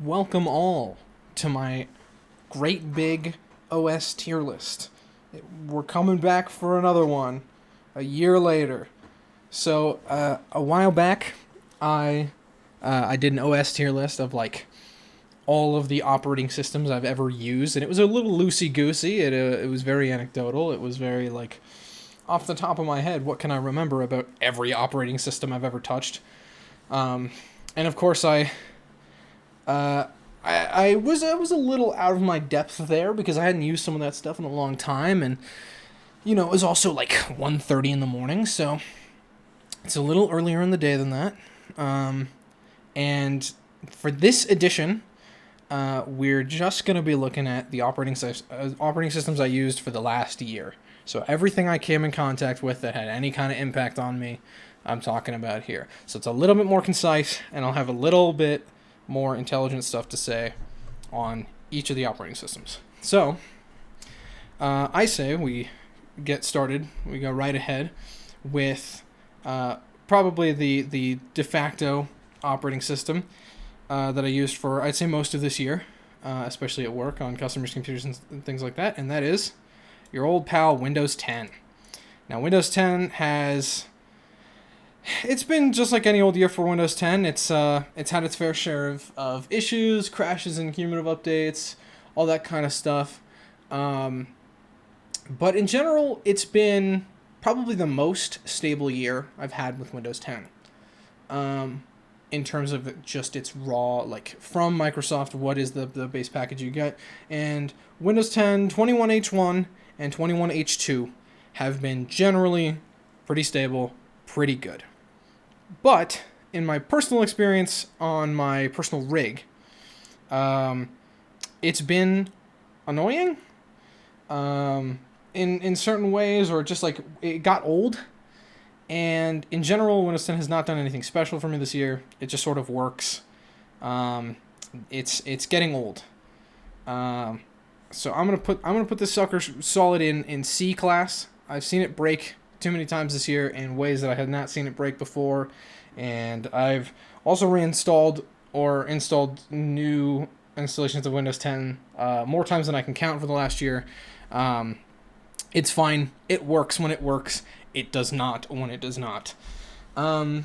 Welcome all to my great big OS tier list. We're coming back for another one a year later. So, a while back, I did an OS tier list of like all of the operating systems I've ever used, and it was a little loosey goosey. It was very anecdotal. It was very like off the top of my head. What can I remember about every operating system I've ever touched? And of course, uh, I was a little out of my depth there because I hadn't used some of that stuff in a long time, and it was also like 1:30 in the morning, so it's a little earlier in the day than that. And for this edition, we're just going to be looking at the operating systems I used for the last year. So everything I came in contact with that had any kind of impact on me, I'm talking about here. So it's a little bit more concise, and I'll have a little bit more intelligent stuff to say on each of the operating systems. So, I say we get started. We go right ahead with probably the de facto operating system that I used for, I'd say, most of this year, especially at work on customers' computers and things like that, and that is your old pal Windows 10. Now, Windows 10 it's been just like any old year for Windows 10. It's had its fair share of issues, crashes, and cumulative updates, all that kind of stuff. But in general, it's been probably the most stable year I've had with Windows 10. In terms of just its raw, like from Microsoft, what is the base package you get. And Windows 10, 21H1, and 21H2 have been generally pretty stable, pretty good. But in my personal experience on my personal rig, it's been annoying in certain ways, or just like it got old. And in general, Windows 10 has not done anything special for me this year. It just sort of works. It's getting old. So I'm gonna put this sucker solid in C class. I've seen it break too many times this year in ways that I had not seen it break before, and I've also reinstalled or installed new installations of Windows 10 more times than I can count for the last year. It's fine. It works when it works. It does not when it does not. And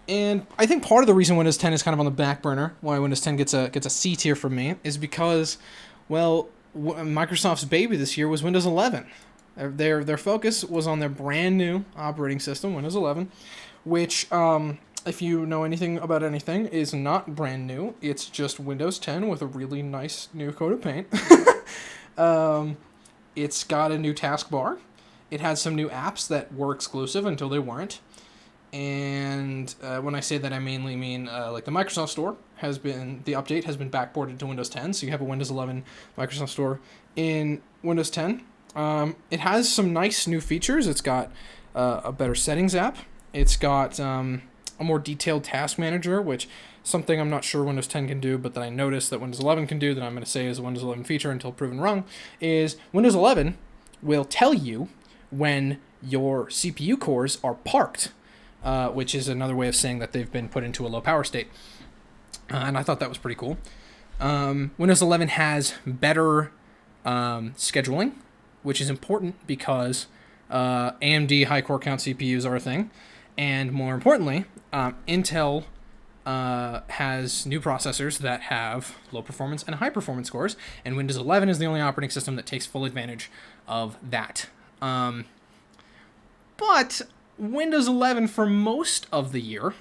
I think part of the reason Windows 10 is kind of on the back burner, why Windows 10 gets a C tier from me, is because, well, Microsoft's baby this year was Windows 11. Their focus was on their brand new operating system, Windows 11, which, if you know anything about anything, is not brand new. It's just Windows 10 with a really nice new coat of paint. It's got a new taskbar. It has some new apps that were exclusive until they weren't. And when I say that, I mainly mean like the Microsoft Store the update has been backported to Windows 10, so you have a Windows 11 Microsoft Store in Windows 10. It has some nice new features. It's got a better settings app. It's got a more detailed task manager, which something I'm not sure Windows 10 can do, but that I noticed that Windows 11 can do, that I'm going to say is a Windows 11 feature until proven wrong, is Windows 11 will tell you when your CPU cores are parked, which is another way of saying that they've been put into a low power state. And I thought that was pretty cool. Windows 11 has better scheduling, which is important because AMD high core count CPUs are a thing. And more importantly, Intel has new processors that have low performance and high performance cores, and Windows 11 is the only operating system that takes full advantage of that. But Windows 11 for most of the year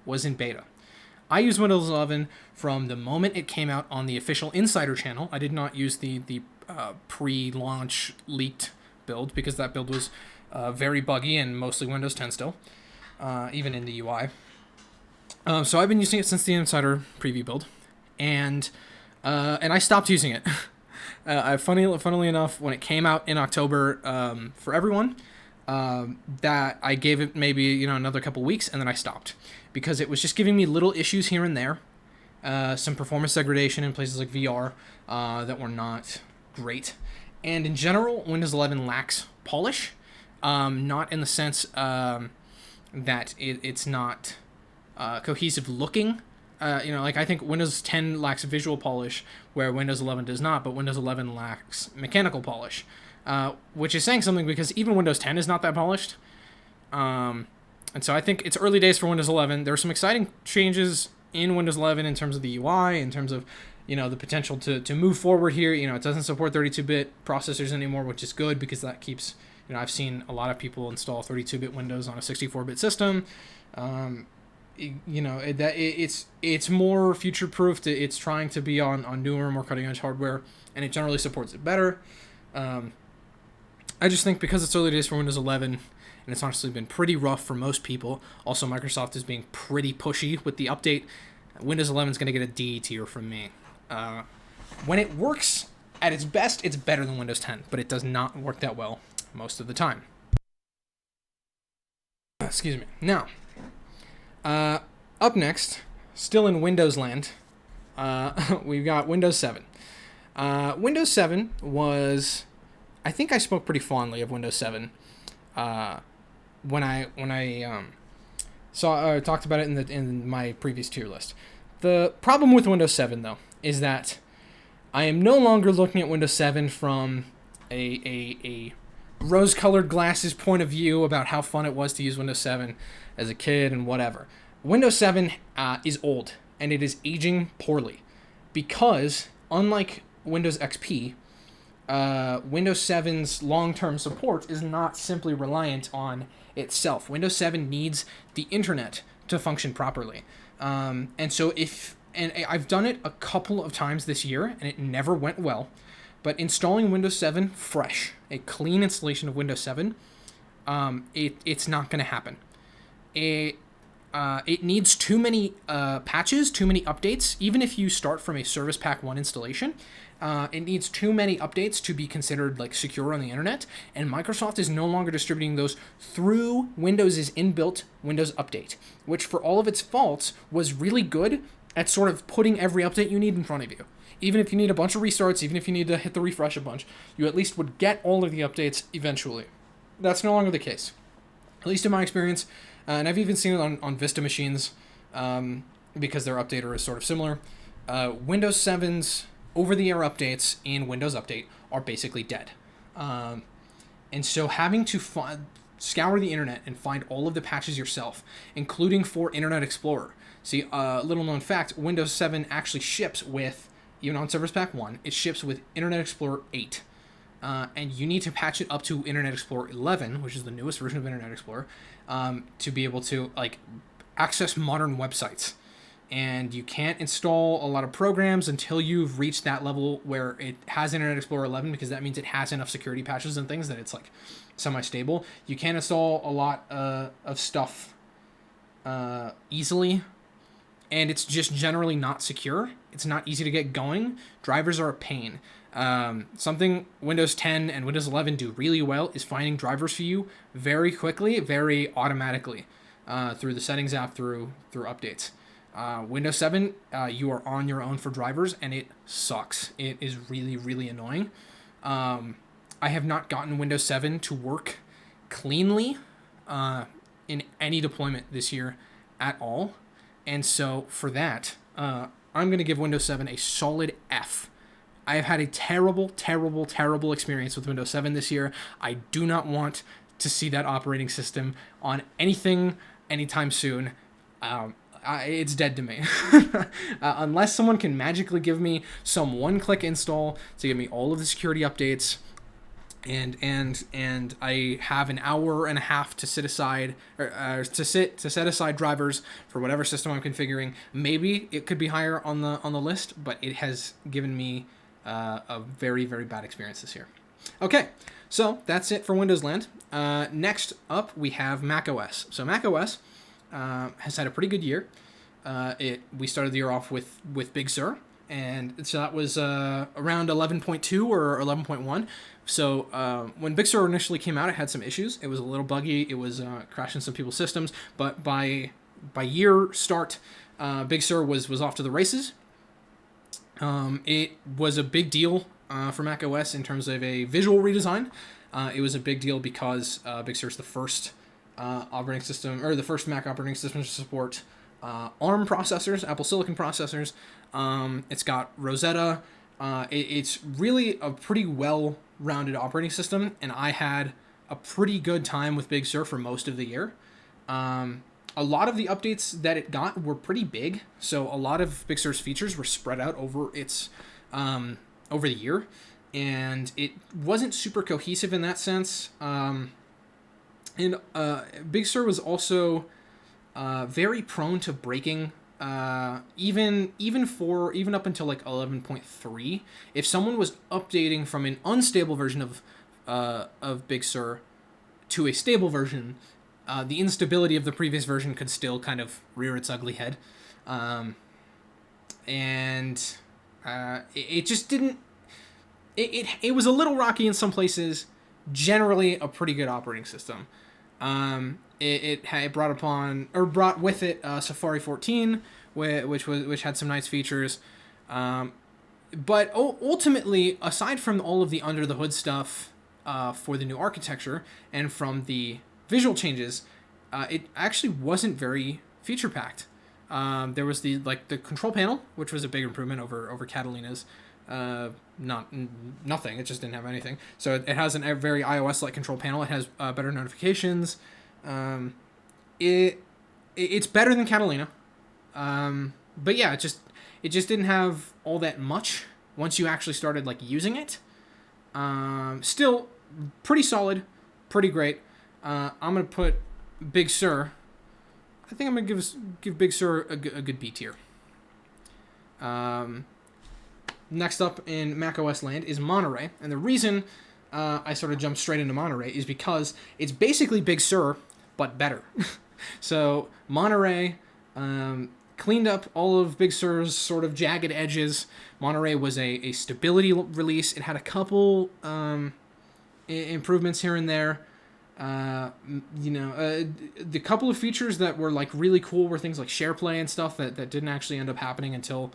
was in beta. I used Windows 11 from the moment it came out on the official Insider channel. I did not use the pre-launch leaked build because that build was very buggy and mostly Windows 10 still, even in the UI. So I've been using it since the Insider preview build, and I stopped using it. Funnily enough, when it came out in October for everyone, that I gave it maybe another couple weeks, and then I stopped because it was just giving me little issues here and there, some performance degradation in places like VR that were not great, and in general, Windows 11 lacks polish, not in the sense that it's not cohesive looking, like I think Windows 10 lacks visual polish where Windows 11 does not, but Windows 11 lacks mechanical polish, which is saying something because even Windows 10 is not that polished. And so I think it's early days for Windows 11. There are some exciting changes in Windows 11 in terms of the UI, in terms of, the potential to move forward here. It doesn't support 32-bit processors anymore, which is good because that keeps, I've seen a lot of people install 32-bit Windows on a 64-bit system. It's more future-proofed. It's trying to be on newer, more cutting-edge hardware, and it generally supports it better. I just think because it's early days for Windows 11, and it's honestly been pretty rough for most people. Also, Microsoft is being pretty pushy with the update. Windows 11 is going to get a D tier from me. When it works at its best, it's better than Windows 10, but it does not work that well most of the time. Excuse me. Now, up next, still in Windows land, we've got Windows 7. Windows 7 was... I think I spoke pretty fondly of Windows 7 when I talked about it in my previous tier list. The problem with Windows 7, though, is that I am no longer looking at Windows 7 from a rose-colored glasses point of view about how fun it was to use Windows 7 as a kid and whatever. Windows 7 is old, and it is aging poorly because, unlike Windows XP, Windows 7's long-term support is not simply reliant on itself. Windows 7 needs the internet to function properly. And so I've done it a couple of times this year, and it never went well, but installing Windows 7 fresh, a clean installation of Windows 7, it's not going to happen. It needs too many patches, too many updates. Even if you start from a Service Pack 1 installation, it needs too many updates to be considered secure on the internet, and Microsoft is no longer distributing those through Windows' inbuilt Windows Update, which for all of its faults was really good at sort of putting every update you need in front of you. Even if you need a bunch of restarts, even if you need to hit the refresh a bunch, you at least would get all of the updates eventually. That's no longer the case, at least in my experience, and I've even seen it on Vista machines because their updater is sort of similar. Windows 7's over-the-air updates in Windows Update are basically dead. And so having to scour the internet and find all of the patches yourself, including for Internet Explorer. See, little known fact, Windows 7 actually ships with, even on Service Pack 1, it ships with Internet Explorer 8. And you need to patch it up to Internet Explorer 11, which is the newest version of Internet Explorer, to be able to access modern websites. And you can't install a lot of programs until you've reached that level where it has Internet Explorer 11, because that means it has enough security patches and things that it's semi-stable. You can't install a lot of stuff easily, and it's just generally not secure. It's not easy to get going. Drivers are a pain. Something Windows 10 and Windows 11 do really well is finding drivers for you very quickly, very automatically, through the settings app, through updates. Windows 7, you are on your own for drivers, and it sucks. It is really, really annoying. I have not gotten Windows 7 to work cleanly in any deployment this year at all. And so for that, I'm going to give Windows 7 a solid F. I have had a terrible, terrible, terrible experience with Windows 7 this year. I do not want to see that operating system on anything anytime soon. It's dead to me. Unless someone can magically give me some one-click install to give me all of the security updates, and I have an hour and a half to set aside drivers for whatever system I'm configuring. Maybe it could be higher on the list, but it has given me a very, very bad experience this year. Okay, so that's it for Windows Land. Next up, we have Mac OS. So Mac OS has had a pretty good year. We started the year off with Big Sur, and so that was around 11.2 or 11.1. So when Big Sur initially came out, it had some issues. It was a little buggy. It was crashing some people's systems. But by year start, Big Sur was off to the races. It was a big deal for Mac OS in terms of a visual redesign. It was a big deal because Big Sur is the first operating system, or the first Mac operating system to support ARM processors, Apple Silicon processors. It's got Rosetta. It's really a pretty well-rounded operating system, and I had a pretty good time with Big Sur for most of the year. A lot of the updates that it got were pretty big, so a lot of Big Sur's features were spread out over over the year, and it wasn't super cohesive in that sense. And Big Sur was also very prone to breaking. Even up until like 11.3, if someone was updating from an unstable version of Big Sur to a stable version, the instability of the previous version could still kind of rear its ugly head, and it just didn't. It was a little rocky in some places. Generally, a pretty good operating system. It brought with it Safari 14, which had some nice features. But ultimately, aside from all of the under the hood stuff for the new architecture and from the visual changes, it actually wasn't very feature packed. There was the control panel, which was a big improvement over Catalina's. Nothing. It just didn't have anything. So it has a very iOS-like control panel. It has better notifications. It's better than Catalina. But yeah, it just didn't have all that much once you actually started using it. Still pretty solid, pretty great. I'm gonna put Big Sur. I think I'm gonna give Big Sur a good B tier. Next up in macOS land is Monterey, and the reason I sort of jumped straight into Monterey is because it's basically Big Sur, but better. So Monterey cleaned up all of Big Sur's sort of jagged edges. Monterey was a stability release. It had a couple improvements here and there. The couple of features that were really cool were things like SharePlay and stuff that didn't actually end up happening until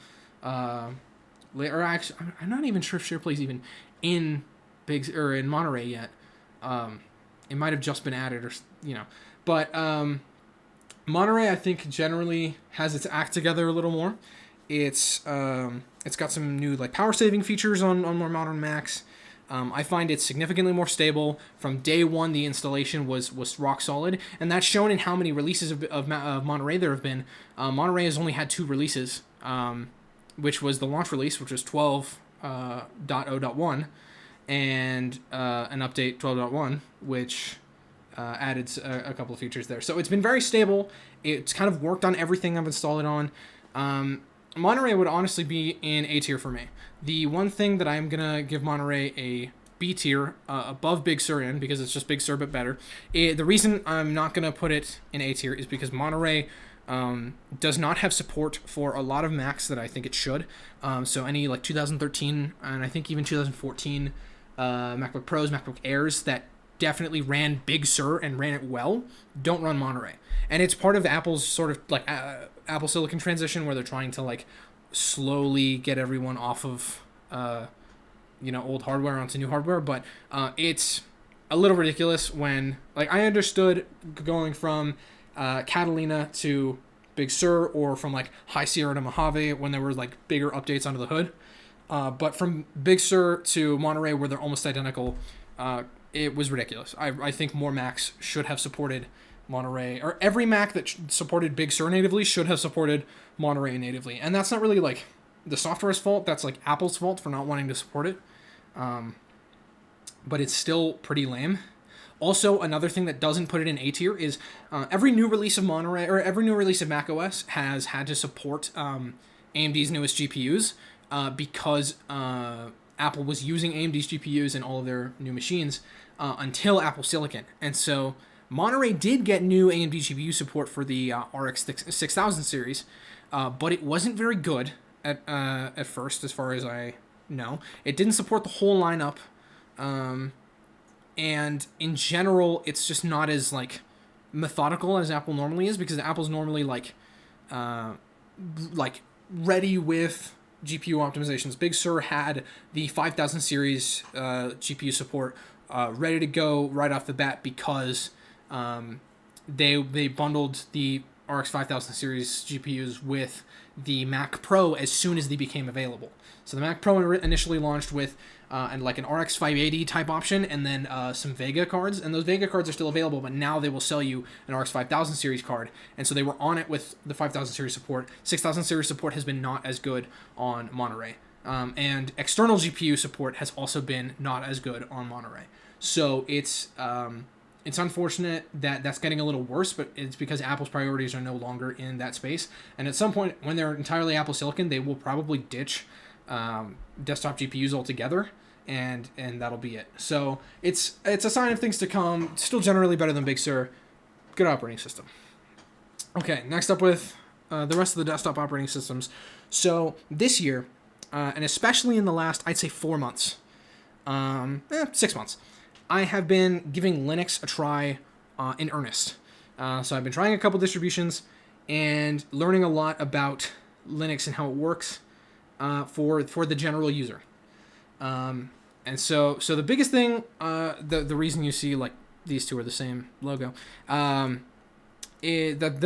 later. Actually, I'm not even sure if SharePlay's even in in Monterey yet. It might have just been added, but Monterey I think generally has its act together a little more. It's got some new power saving features on more modern Macs. I find it significantly more stable. From day one, the installation was rock solid, and that's shown in how many releases of Monterey there have been. Monterey has only had 2 releases, which was the launch release, which was 12.0.1, and an update 12.1, which added a couple of features there. So it's been very stable. It's kind of worked on everything I've installed it on. Monterey would honestly be in A tier for me. The one thing that I'm going to give Monterey a B tier above Big Sur in, because it's just Big Sur but better. The reason I'm not going to put it in A tier is because Monterey does not have support for a lot of Macs that I think it should. So any 2013 and I think even 2014 MacBook Pros, MacBook Airs that definitely ran Big Sur and ran it well don't run Monterey. And it's part of Apple's sort of Apple Silicon transition where they're trying to slowly get everyone off of old hardware onto new hardware, but it's a little ridiculous when I understood going from Catalina to Big Sur or from High Sierra to Mojave when there were bigger updates under the hood, but from Big Sur to Monterey where they're almost identical, it was ridiculous. I think more Macs should have supported Monterey, or every Mac that supported Big Sur natively should have supported Monterey natively. And that's not really the software's fault. That's Apple's fault for not wanting to support it. But it's still pretty lame. Also, another thing that doesn't put it in A tier is every new release of Monterey, or every new release of macOS has had to support AMD's newest GPUs because Apple was using AMD's GPUs in all of their new machines until Apple Silicon. And so Monterey did get new AMD GPU support for the RX 6000 series, but it wasn't very good at first, as far as I know. It didn't support the whole lineup, and in general, it's just not as methodical as Apple normally is, because Apple's normally ready with GPU optimizations. Big Sur had the 5000 series GPU support ready to go right off the bat because they bundled the RX 5000 series GPUs with the Mac Pro as soon as they became available. So the Mac Pro initially launched with and like an RX 580 type option, and then some Vega cards, and those Vega cards are still available, but now they will sell you an RX 5000 series card, and so they were on it with the 5000 series support. 6000 series support has been not as good on Monterey, and external GPU support has also been not as good on Monterey. So it's unfortunate that that's getting a little worse, but it's because Apple's priorities are no longer in that space, and at some point when they're entirely Apple Silicon, they will probably ditch desktop GPUs altogether, and that'll be it. So it's a sign of things to come. Still generally better than Big Sur. Good operating system. Okay, next up with the rest of the desktop operating systems. So this year, and especially in the last, I'd say 4 months, 6 months, I have been giving Linux a try in earnest. So I've been trying a couple distributions and learning a lot about Linux and how it works for the general user. And so the biggest thing, the reason you see like these two are the same logo, the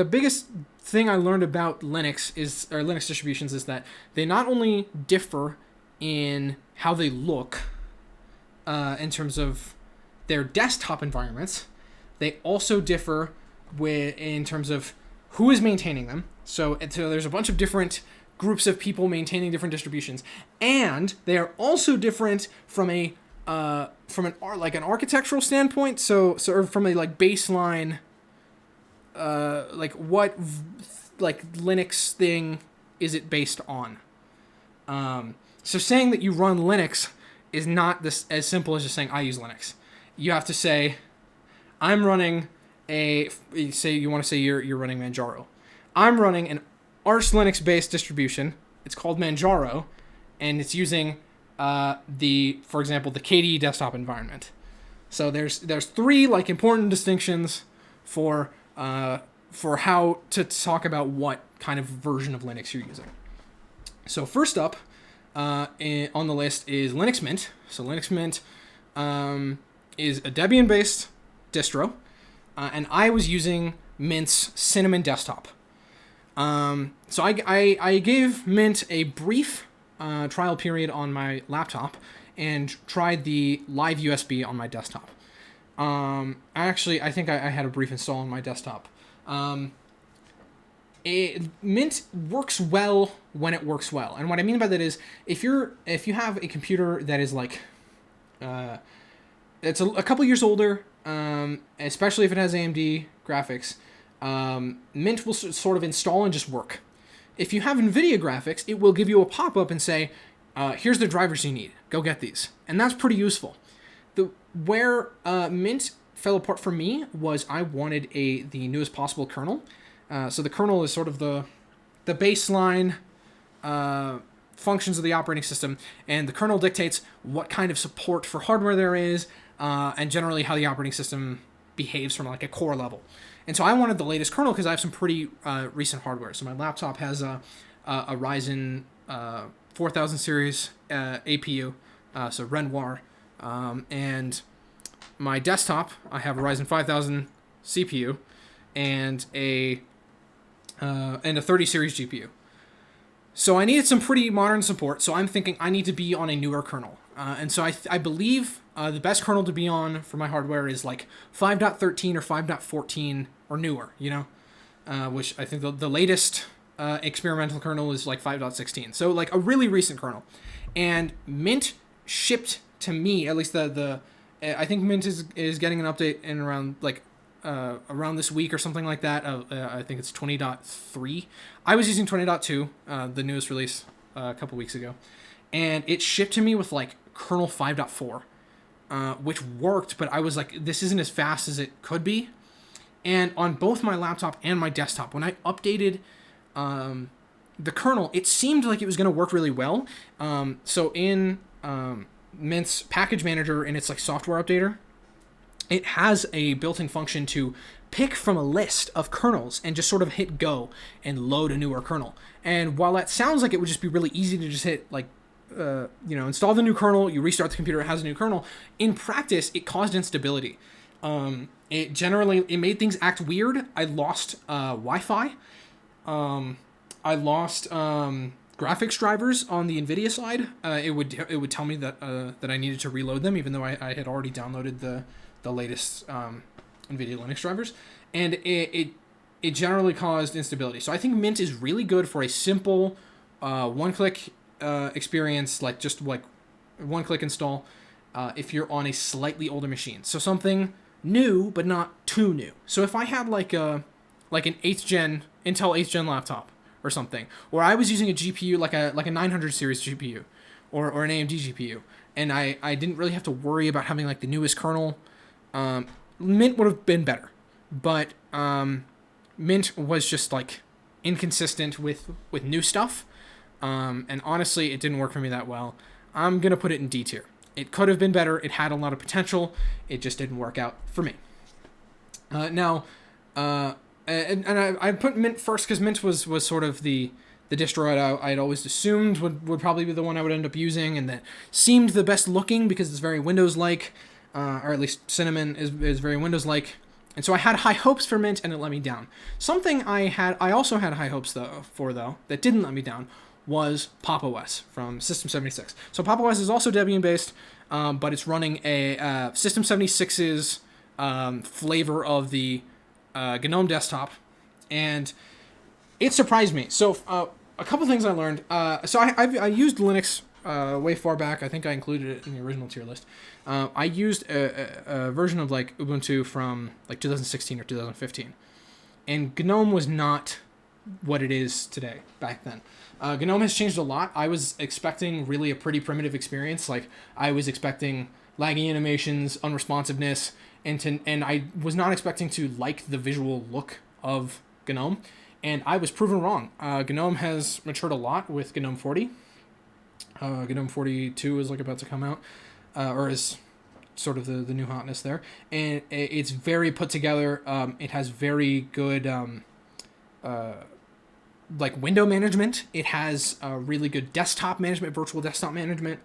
biggest thing I learned about Linux distributions is that they not only differ in how they look, in terms of their desktop environments, they also differ in terms of who is maintaining them. So there's a bunch of different groups of people maintaining different distributions, and they are also different from an architectural standpoint. So from a like baseline, what Linux thing is it based on? So saying that you run Linux is not this as simple as just saying I use Linux. You have to say I'm running you want to say you're running Manjaro. I'm running an Arch Linux-based distribution. It's called Manjaro, and it's using for example, the KDE desktop environment. So there's 3 like important distinctions for how to talk about what kind of version of Linux you're using. So first up on the list is Linux Mint. So Linux Mint is a Debian-based distro, and I was using Mint's Cinnamon desktop. So I gave Mint a brief trial period on my laptop and tried the live USB on my desktop. I think I had a brief install on my desktop. Mint works well when it works well, and what I mean by that is if you have a computer that is like it's a couple years older, especially if it has AMD graphics, Mint will sort of install and just work. If you have NVIDIA graphics, it will give you a pop-up and say, here's the drivers you need. Go get these. And that's pretty useful. Where Mint fell apart for me was I wanted the newest possible kernel. So the kernel is sort of the baseline functions of the operating system, and the kernel dictates what kind of support for hardware there is, and generally how the operating system behaves from like a core level. And so I wanted the latest kernel because I have some pretty recent hardware. So my laptop has a Ryzen 4000 series APU, so Renoir, and my desktop I have a Ryzen 5000 CPU and a 30 series GPU. So I needed some pretty modern support. So I'm thinking I need to be on a newer kernel, and so I believe the best kernel to be on for my hardware is like 5.13 or 5.14 or newer, which I think the latest experimental kernel is like 5.16. So like a really recent kernel. And Mint shipped to me, at least I think Mint is getting an update in around around this week or something like that. I think it's 20.3. I was using 20.2, the newest release a couple weeks ago. And it shipped to me with like kernel 5.4. Which worked, but I was like, this isn't as fast as it could be. And on both my laptop and my desktop, when I updated the kernel, it seemed like it was going to work really well. So in Mint's package manager and its like software updater, it has a built-in function to pick from a list of kernels and just sort of hit go and load a newer kernel. And while that sounds like it would just be really easy to just hit like install the new kernel, you restart the computer, it has a new kernel. In practice, it caused instability. It made things act weird. I lost Wi-Fi. I lost graphics drivers on the NVIDIA side. It would tell me that that I needed to reload them, even though I had already downloaded the latest NVIDIA Linux drivers, and it generally caused instability. So I think Mint is really good for a simple one-click experience, like just like one-click install. If you're on a slightly older machine, so something new but not too new. So if I had like an 8th gen Intel 8th gen laptop or something, or I was using a GPU like a 900 series GPU or an AMD GPU, and I didn't really have to worry about having like the newest kernel, Mint would have been better. But Mint was just like inconsistent with new stuff, and honestly, it didn't work for me that well. I'm gonna put it in D tier. It could have been better. It had a lot of potential. It just didn't work out for me. I put Mint first because Mint was sort of the distro I'd always assumed would probably be the one I would end up using, and that seemed the best looking because it's very Windows-like, or at least Cinnamon is very Windows-like. And so I had high hopes for Mint, and it let me down. Something I also had high hopes for that didn't let me down was Popos from System 76. So Popos is also Debian-based, but it's running a System 76's flavor of the GNOME desktop, and it surprised me. So a couple things I learned. So I used Linux way far back. I think I included it in the original tier list. I used a version of like Ubuntu from like 2016 or 2015, and GNOME was not what it is today back then. GNOME has changed a lot. I was expecting really a pretty primitive experience. Like I was expecting laggy animations, unresponsiveness, and I was not expecting to like the visual look of GNOME, and I was proven wrong. GNOME has matured a lot with GNOME 40. GNOME 42 is like about to come out, or is sort of the new hotness there, and it's very put together. It has very good like window management. It has really good desktop management, virtual desktop management.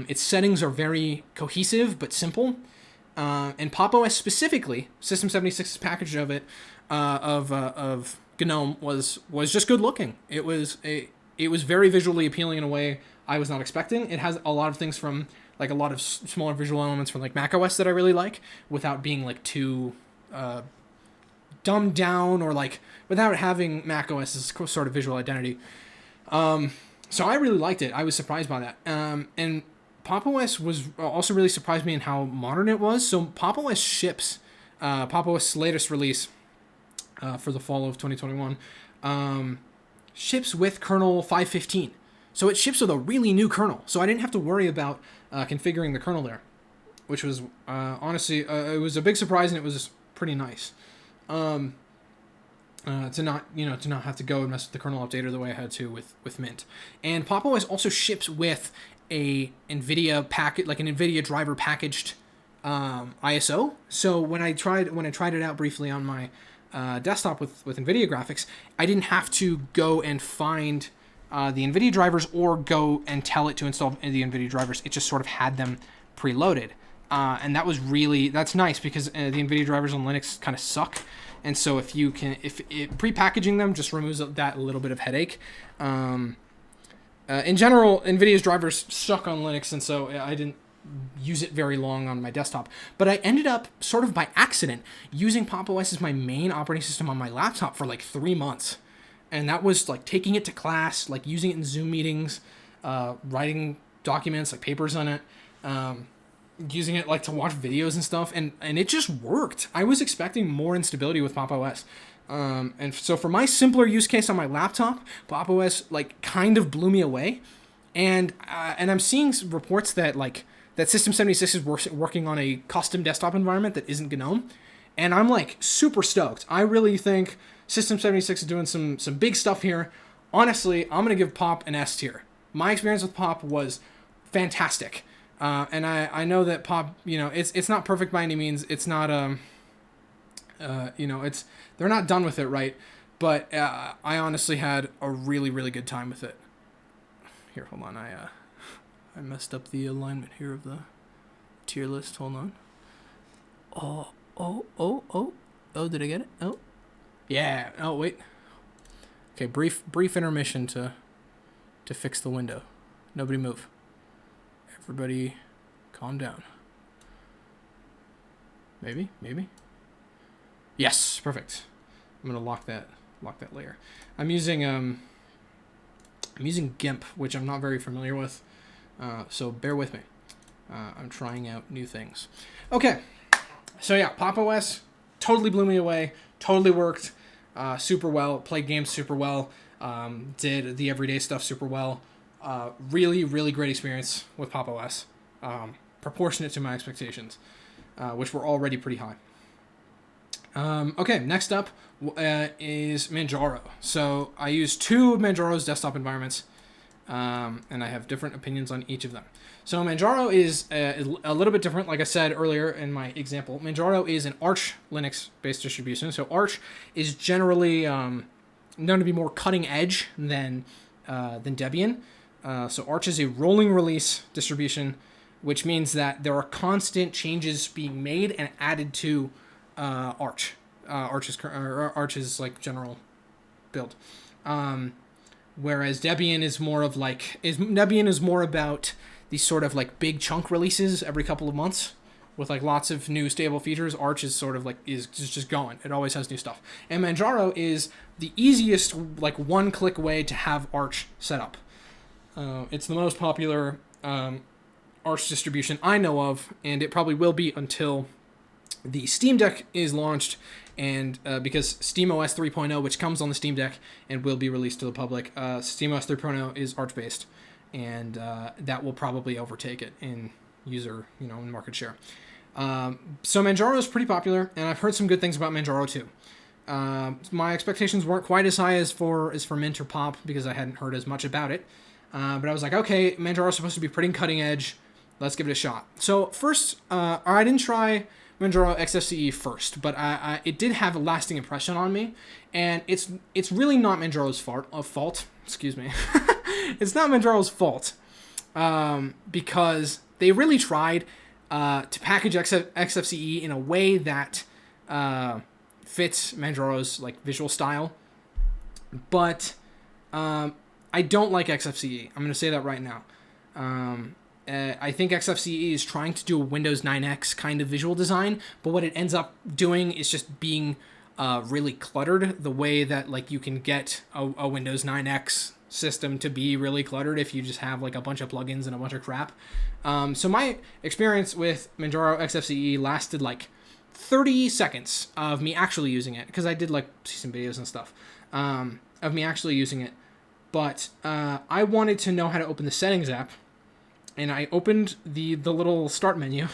Its settings are very cohesive but simple. And Popos specifically, System 76's package of it, of GNOME was just good looking. It was very visually appealing in a way I was not expecting. It has a lot of things from like a lot of smaller visual elements from like macOS that I really like, without being like too dumbed down, or like without having macOS's sort of visual identity. So I really liked it. I was surprised by that. And Popos was also really surprised me in how modern it was. So Popos ships, Popos' latest release for the fall of 2021, ships with kernel 5.15. So it ships with a really new kernel. So I didn't have to worry about configuring the kernel there, which was honestly, it was a big surprise, and it was pretty nice. To not have to go and mess with the kernel updater the way I had to with Mint. And Popos also ships with a NVIDIA packet, like an NVIDIA driver packaged ISO. So when I tried it out briefly on my desktop with NVIDIA graphics, I didn't have to go and find the NVIDIA drivers or go and tell it to install the NVIDIA drivers. It just sort of had them preloaded. And that's nice, because the NVIDIA drivers on Linux kind of suck. And so if pre-packaging them just removes that little bit of headache. In general, NVIDIA's drivers suck on Linux, and so I didn't use it very long on my desktop. But I ended up, sort of by accident, using Popos as my main operating system on my laptop for like 3 months. And that was like taking it to class, like using it in Zoom meetings, writing documents, like papers on it, using it like to watch videos and stuff, and it just worked. I was expecting more instability with Popos. And so for my simpler use case on my laptop, Popos like kind of blew me away. And I'm seeing reports that System 76 is working on a custom desktop environment that isn't GNOME. And I'm like super stoked. I really think System 76 is doing some big stuff here. Honestly, I'm going to give Pop an S tier. My experience with Pop was fantastic. And I know that Pop, it's not perfect by any means. It's not, they're not done with it right. But I honestly had a really, really good time with it. Here, hold on. I messed up the alignment here of the tier list. Hold on. Oh, did I get it? Oh. Yeah. Oh, wait. Okay, brief intermission to fix the window. Nobody move. Everybody calm down. Maybe? Yes, perfect. I'm gonna lock that layer. I'm using GIMP, which I'm not very familiar with, so bear with me. I'm trying out new things. Okay, so yeah, Popos totally blew me away. Totally worked super well. Played games super well. Did the everyday stuff super well. Really, really great experience with Popos. Proportionate to my expectations, which were already pretty high. Okay, next up is Manjaro. So I use two of Manjaro's desktop environments, and I have different opinions on each of them. So Manjaro is a little bit different. Like I said earlier in my example, Manjaro is an Arch Linux-based distribution. So Arch is generally known to be more cutting edge than Debian. So Arch is a rolling release distribution, which means that there are constant changes being made and added to Arch. Arch's like general build. Whereas Debian is more about these sort of like big chunk releases every couple of months with like lots of new stable features. Arch is sort of like is just going. It always has new stuff. And Manjaro is the easiest like one-click way to have Arch set up. It's the most popular Arch distribution I know of, and it probably will be until the Steam Deck is launched, and because SteamOS 3.0, which comes on the Steam Deck and will be released to the public, SteamOS 3.0 is Arch-based, and that will probably overtake it in user, in market share. So Manjaro is pretty popular, and I've heard some good things about Manjaro too. My expectations weren't quite as high as for Mint or Pop because I hadn't heard as much about it, but I was like, okay, Manjaro is supposed to be pretty cutting edge. Let's give it a shot. So first, I didn't try Mandara Xfce first, but it did have a lasting impression on me, and it's really not Manjaro's fault. Excuse me. It's not Manjaro's fault, because they really tried to package Xfce in a way that fits Manjaro's like visual style, but I don't like Xfce. I'm going to say that right now. I think Xfce is trying to do a Windows 9X kind of visual design, but what it ends up doing is just being really cluttered, the way that like you can get a Windows 9X system to be really cluttered if you just have like a bunch of plugins and a bunch of crap. So my experience with Mandara Xfce lasted like 30 seconds of me actually using it, because I did like see some videos and stuff of me actually using it, but I wanted to know how to open the settings app. And I opened the little start menu,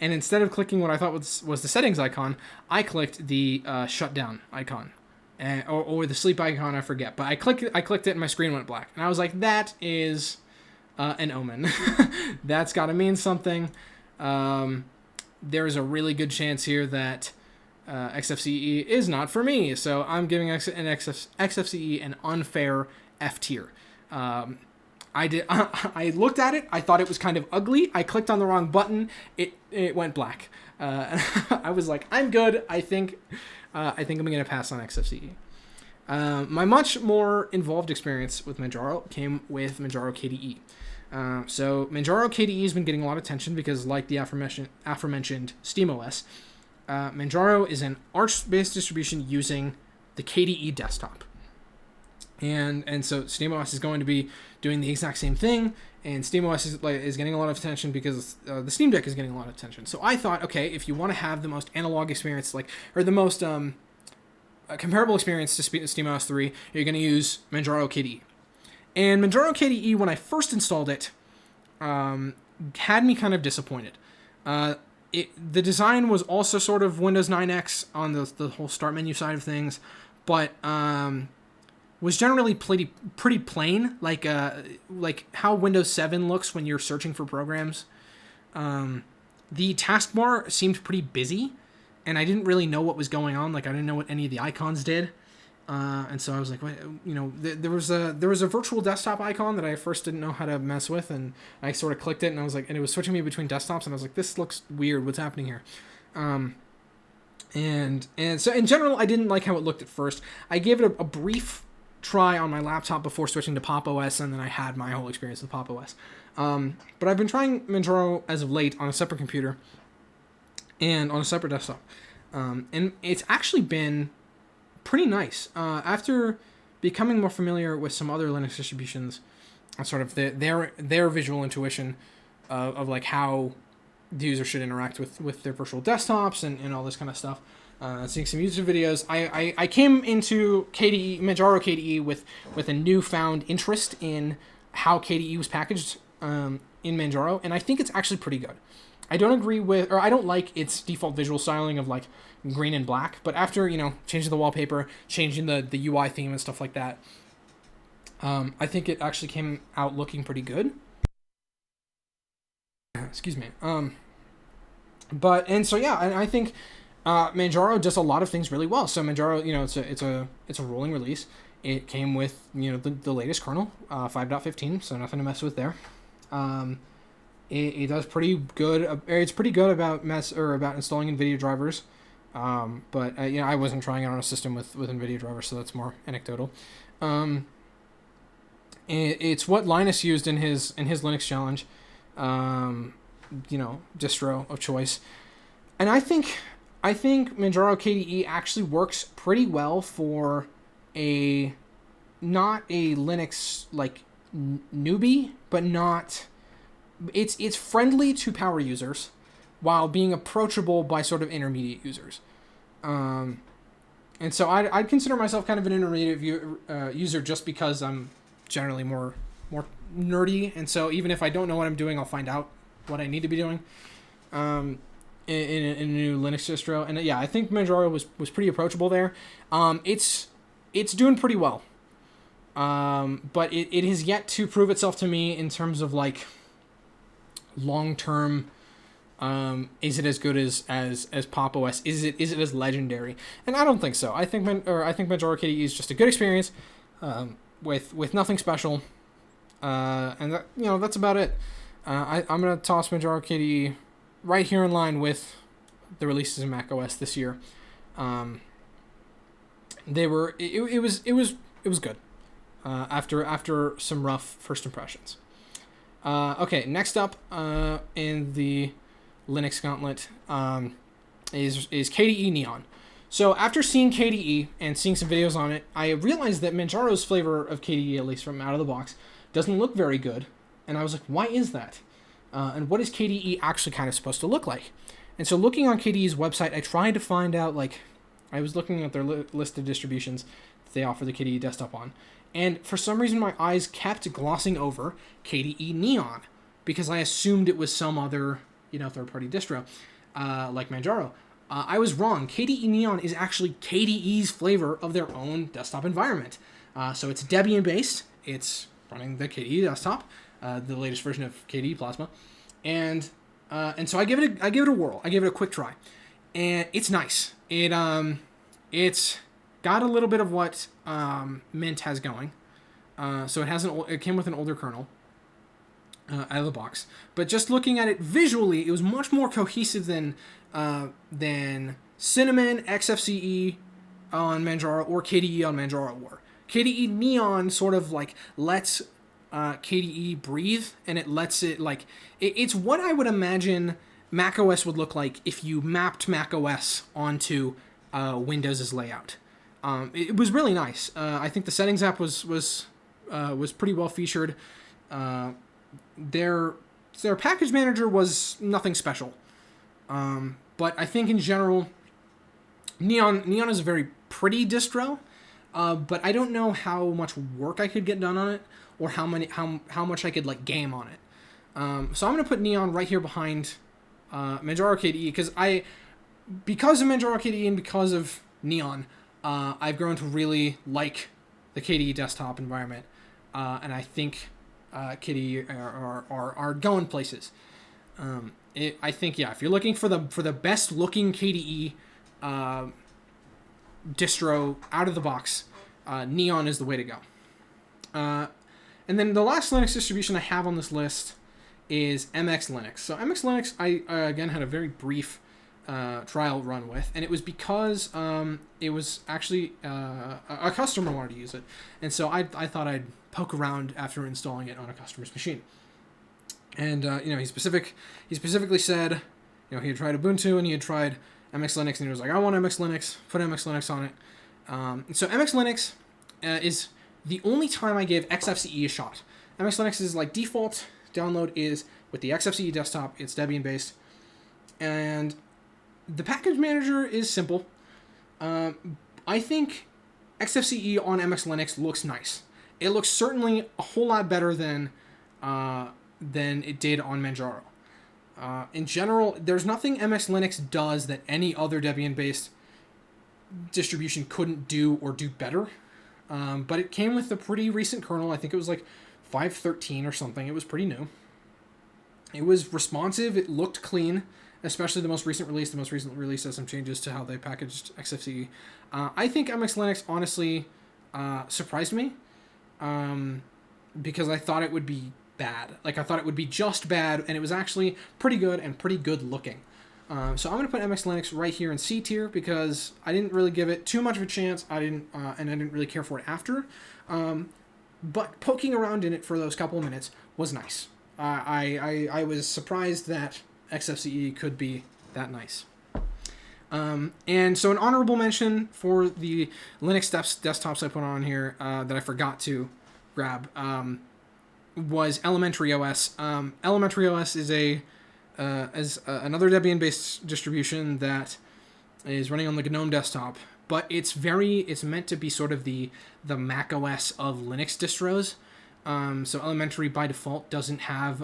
and instead of clicking what I thought was the settings icon, I clicked the shutdown icon, or the sleep icon, I forget. But I clicked it, and my screen went black. And I was like, that is an omen. That's got to mean something. There's a really good chance here that Xfce is not for me. So I'm giving Xfce an unfair F tier. I looked at it. I thought it was kind of ugly. I clicked on the wrong button. It went black. I was like, I'm good. I think I'm gonna pass on Xfce. My much more involved experience with Manjaro came with Majaro KDE. So Manjaro KDE has been getting a lot of attention because, like the aforementioned SteamOS, Manjaro is an Arch-based distribution using the KDE desktop. And so SteamOS is going to be doing the exact same thing, and SteamOS is getting a lot of attention because the Steam Deck is getting a lot of attention. So I thought, okay, if you want to have the most analog experience, or the most comparable experience to SteamOS 3, you're going to use Manjaro KDE. And Manjaro KDE, when I first installed it, had me kind of disappointed. The design was also sort of Windows 9X on the whole start menu side of things, but was generally pretty plain, like how Windows 7 looks when you're searching for programs. The taskbar seemed pretty busy, and I didn't really know what was going on. Like, I didn't know what any of the icons did, and so I was like, wait, there was a virtual desktop icon that I first didn't know how to mess with, and I sort of clicked it, and I was like, and it was switching me between desktops, and I was like, this looks weird. What's happening here? And so in general, I didn't like how it looked at first. I gave it a brief try on my laptop before switching to Pop OS, and then I had my whole experience with Pop OS. But I've been trying Manjaro as of late on a separate computer and on a separate desktop. And it's actually been pretty nice. After becoming more familiar with some other Linux distributions, sort of their visual intuition of like how the user should interact with their virtual desktops and all this kind of stuff. Seeing some user videos. I came into KDE, Majaro KDE with a newfound interest in how KDE was packaged in Manjaro, and I think it's actually pretty good. I don't like its default visual styling of like green and black, but after, changing the wallpaper, changing the UI theme and stuff like that, I think it actually came out looking pretty good. Excuse me. And I think Manjaro does a lot of things really well. So Manjaro, it's a rolling release. It came with the latest kernel, 5.15, so nothing to mess with there. It does pretty good. It's pretty good about installing NVIDIA drivers. But I wasn't trying it on a system with NVIDIA drivers, so that's more anecdotal. It's what Linus used in his Linux challenge, distro of choice, and I think Manjaro KDE actually works pretty well for not a Linux like newbie, but not. It's friendly to power users, while being approachable by sort of intermediate users. And so I'd consider myself kind of an intermediate user just because I'm generally more nerdy, and so even if I don't know what I'm doing, I'll find out what I need to be doing in a new Linux distro. And I think Manjaro was pretty approachable there. It's doing pretty well, but it has yet to prove itself to me in terms of like long term. Is it as good as Pop OS? Is it as legendary? And I don't think so. I think Majaro KDE is just a good experience, with nothing special, and that's about it. I'm gonna toss Majaro KDE right here in line with the releases in Mac OS this year. It was good after some rough first impressions. Okay, next up in the Linux gauntlet is KDE Neon. So after seeing KDE and seeing some videos on it, I realized that Manjaro's flavor of KDE, at least from out of the box, doesn't look very good. And I was like, why is that? And what is KDE actually kind of supposed to look like? And so looking on KDE's website, I tried to find out, I was looking at their list of distributions that they offer the KDE desktop on. And for some reason, my eyes kept glossing over KDE Neon, because I assumed it was some other, third-party distro, like Manjaro. I was wrong. KDE Neon is actually KDE's flavor of their own desktop environment. So it's Debian-based. It's running the KDE desktop, the latest version of KDE Plasma, and so I give it a whirl. I give it a quick try, and it's nice. It's got a little bit of what Mint has going. So it came with an older kernel out of the box. But just looking at it visually, it was much more cohesive than Cinnamon, Xfce on Manjaro, or KDE on Manjaro were. KDE Neon sort of lets KDE breathe, and it lets it it's what I would imagine macOS would look like if you mapped macOS onto Windows' layout. It was really nice. I think the settings app was pretty well featured. Their package manager was nothing special. But I think in general, Neon is a very pretty distro. But I don't know how much work I could get done on it, or how much I could game on it. So I'm gonna put Neon right here behind Majaro KDE, because of Majaro KDE and because of Neon, I've grown to really like the KDE desktop environment, and I think KDE are going places. I think if you're looking for the best looking KDE distro out of the box, Neon is the way to go. And then the last Linux distribution I have on this list is MX Linux. So MX Linux, I again had a very brief trial run with, and it was because it was actually a customer wanted to use it, and so I thought I'd poke around after installing it on a customer's machine. And he specifically said, he had tried Ubuntu and he had tried MX Linux, and he was like, I want MX Linux, put MX Linux on it. So MX Linux is the only time I give Xfce a shot. MX Linux is like default download is with the Xfce desktop. It's Debian based, and the package manager is simple. I think Xfce on MX Linux looks nice. It looks certainly a whole lot better than it did on Manjaro. In general, there's nothing MX Linux does that any other Debian-based distribution couldn't do or do better. But it came with a pretty recent kernel. I think it was like 5.13 or something. It was pretty new. It was responsive. It looked clean, especially the most recent release. The most recent release has some changes to how they packaged Xfce. I think MX Linux honestly surprised me because I thought it would be bad. Like, I thought it would be just bad, and it was actually pretty good and pretty good looking. So I'm going to put MX Linux right here in C tier because I didn't really give it too much of a chance. I didn't really care for it after. But poking around in it for those couple of minutes was nice. I was surprised that Xfce could be that nice. And so an honorable mention for the Linux desktops I put on here that I forgot to grab was Elementary OS. Elementary OS is another Debian-based distribution that is running on the GNOME desktop, but it's meant to be sort of the Mac OS of Linux distros. So Elementary by default doesn't have